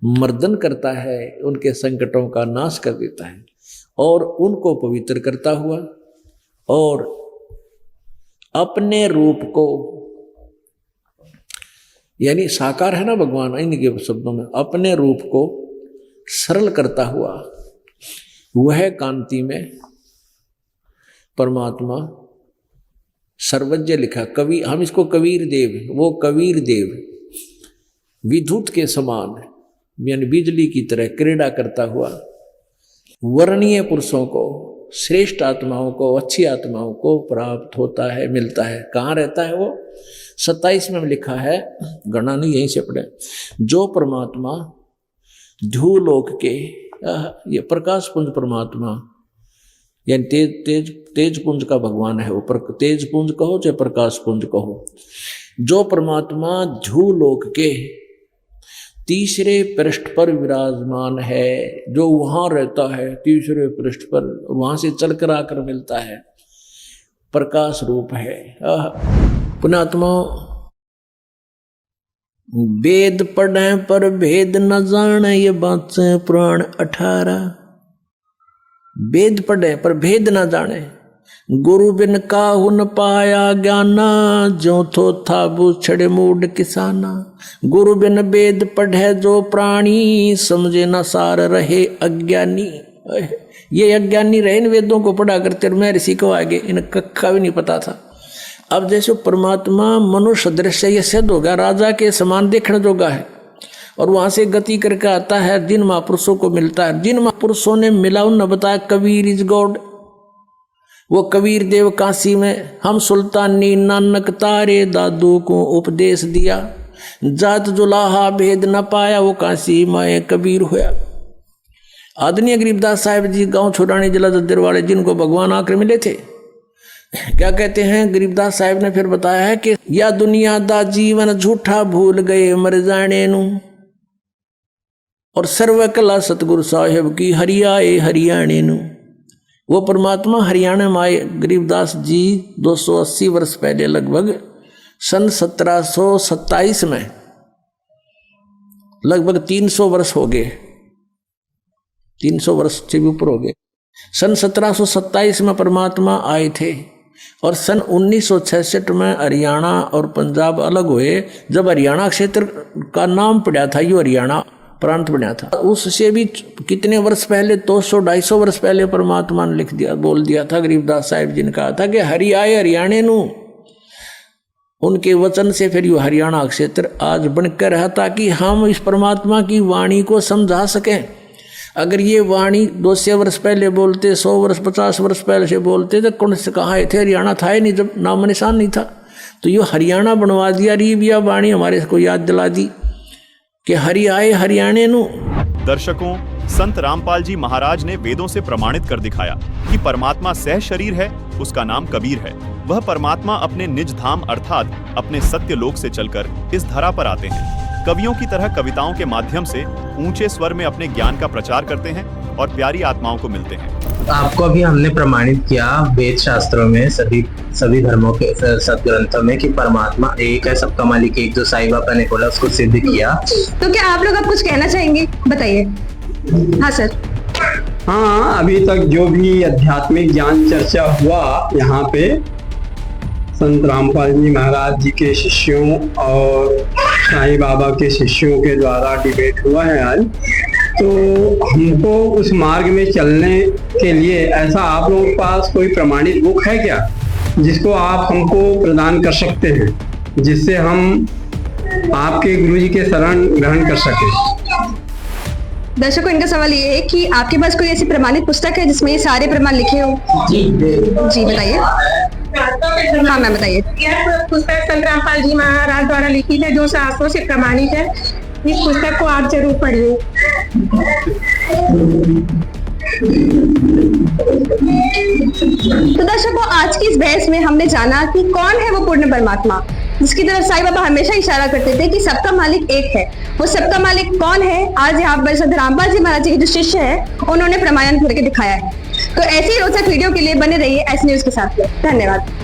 मर्दन करता है, उनके संकटों का नाश कर देता है, और उनको पवित्र करता हुआ, और अपने रूप को, यानी साकार है ना भगवान, इनके शब्दों में, अपने रूप को सरल करता हुआ वह कांति में परमात्मा सर्वज्ञ लिखा। कवि, हम इसको कबीर देव, वो कबीर देव विद्युत के समान, यानी बिजली की तरह क्रीड़ा करता हुआ वर्णीय पुरुषों को, श्रेष्ठ आत्माओं को, अच्छी आत्माओं को प्राप्त होता है, मिलता है। कहाँ रहता है वो? 27 में लिखा है, गणना नहीं यहीं से पढ़े, जो परमात्मा ध्रुवलोक के, ये प्रकाश पुंज परमात्मा, यानी तेज पुंज का भगवान है वो, तेज पुंज कहो चाहे प्रकाश पुंज कहो, जो परमात्मा ध्रुवलोक के तीसरे पृष्ठ पर विराजमान है, जो वहां रहता है तीसरे पृष्ठ पर, वहां से चल कर आकर मिलता है, प्रकाश रूप है। पुण्यात्मा, वेद पढ़े पर भेद न जाने, ये बात से पुराण 18। वेद पढ़े पर भेद न जाने, गुरु बिन काहू न पाया ज्ञाना, जो थो था बूछड़े मूड किसाना। गुरु बिन वेद पढ़े जो प्राणी, समझे न सार रहे अज्ञानी। ये अज्ञानी रहे इन वेदों को पढ़ा करते, मैं ऋषि को आगे इन कक्का भी नहीं पता था। अब जैसे परमात्मा मनुष्य दृश्य ये सिद्ध होगा, राजा के समान देखने जोगा है, और वहां से गति करके आता है, जिन महापुरुषों को मिलता है। जिन महापुरुषों ने मिला उन्होंने बताया कबीर इज गॉड। वो कबीर देव काशी में हम सुल्तानी नानक तारे दादू को उपदेश दिया, जात जुलाहा भेद न पाया, वो काशी माए कबीर हुआ। आदरणीय गरीबदास साहिब जी गांव छोड़ानी जिला दद्दर वाले, जिनको भगवान आकर मिले थे, क्या कहते हैं गरीबदास साहिब ने फिर बताया है कि या दुनिया दा जीवन झूठा भूल गए मर जाने नू, और सर्व कला सतगुरु साहिब की हरियाए हरियाणे नू। वो परमात्मा हरियाणा में आए गरीबदास जी 280 वर्ष पहले, लगभग सन 1727 में, लगभग 300 वर्ष हो गए, 300 वर्ष से भी ऊपर हो गए। सन 1727 में परमात्मा आए थे, और सन 1966 में हरियाणा और पंजाब अलग हुए। जब हरियाणा क्षेत्र का नाम पड़ा था, यो हरियाणा प्रांत बना था, उससे भी कितने वर्ष पहले, 200-250 वर्ष पहले परमात्मा ने लिख दिया, बोल दिया था। गरीबदास साहिब जी ने कहा था कि हरि आए हरियाणे नू। उनके वचन से फिर यो हरियाणा क्षेत्र आज बनकर रहा, ताकि हम इस परमात्मा की वाणी को समझा सकें। अगर ये वाणी 200 वर्ष पहले बोलते, 100 वर्ष 50 वर्ष पहले से बोलते, तो कौन से कहाँ थे? हरियाणा था ही नहीं, जब नाम निशान नहीं था। तो ये हरियाणा बनवा दिया, रीबिया वाणी हमारे को याद दिला दी कि हरि आए हरियाणे नू। दर्शकों, संत रामपाल जी महाराज ने वेदों से प्रमाणित कर दिखाया कि परमात्मा सह शरीर है, उसका नाम कबीर है। वह परमात्मा अपने निज धाम अर्थात अपने सत्य लोक से चलकर इस धरा पर आते हैं। कवियों की तरह कविताओं के माध्यम से ऊंचे स्वर में अपने ज्ञान का प्रचार करते हैं और प्यारी आत्माओं को मिलते हैं। आपको अभी हमने प्रमाणित किया वेद शास्त्रों में, सभी धर्मों के सदग्रंथों में, कि परमात्मा एक है, सबका मालिक एक, जो साईं बाबा ने बोला उसको सिद्ध किया। तो क्या आप लोग अब कुछ कहना चाहेंगे? बताइए। हाँ सर। हाँ, अभी तक जो भी आध्यात्मिक ज्ञान चर्चा हुआ यहाँ पे संत रामपाल जी महाराज जी के शिष्यों और साईं बाबा के शिष्यों के द्वारा डिबेट हुआ है आज, तो हमको उस मार्ग में चलने के लिए ऐसा आप लोगों के पास कोई प्रमाणित बुक है क्या, जिसको आप हमको प्रदान कर सकते हैं, जिससे हम आपके गुरुजी के शरण ग्रहण कर सकें? दर्शकों, इनका सवाल ये है कि आपके पास कोई ऐसी प्रमाणित पुस्तक है जिसमें ये सारे प्रमाण लिखे हो? जी बताइए। हाँ मैम बताइए। यह पुस्तक संत रामपाल जी महाराज द्वारा लिखी है, जो शास्त्रों से प्रमाणित है। इस पुस्तक को आप जरूर पढ़िए। तो दर्शकों, आज की इस बहस में हमने जाना कि कौन है वो पूर्ण परमात्मा, जिसकी तरफ साईं बाबा हमेशा इशारा करते थे कि सबका मालिक एक है। वो सबका मालिक कौन है, आज यहाँ पर संत रामपाल जी महाराज जी के जो शिष्य है उन्होंने प्रमाणन करके दिखाया है। तो ऐसी रोचक वीडियो के लिए बने रहिए एस न्यूज के साथ। धन्यवाद।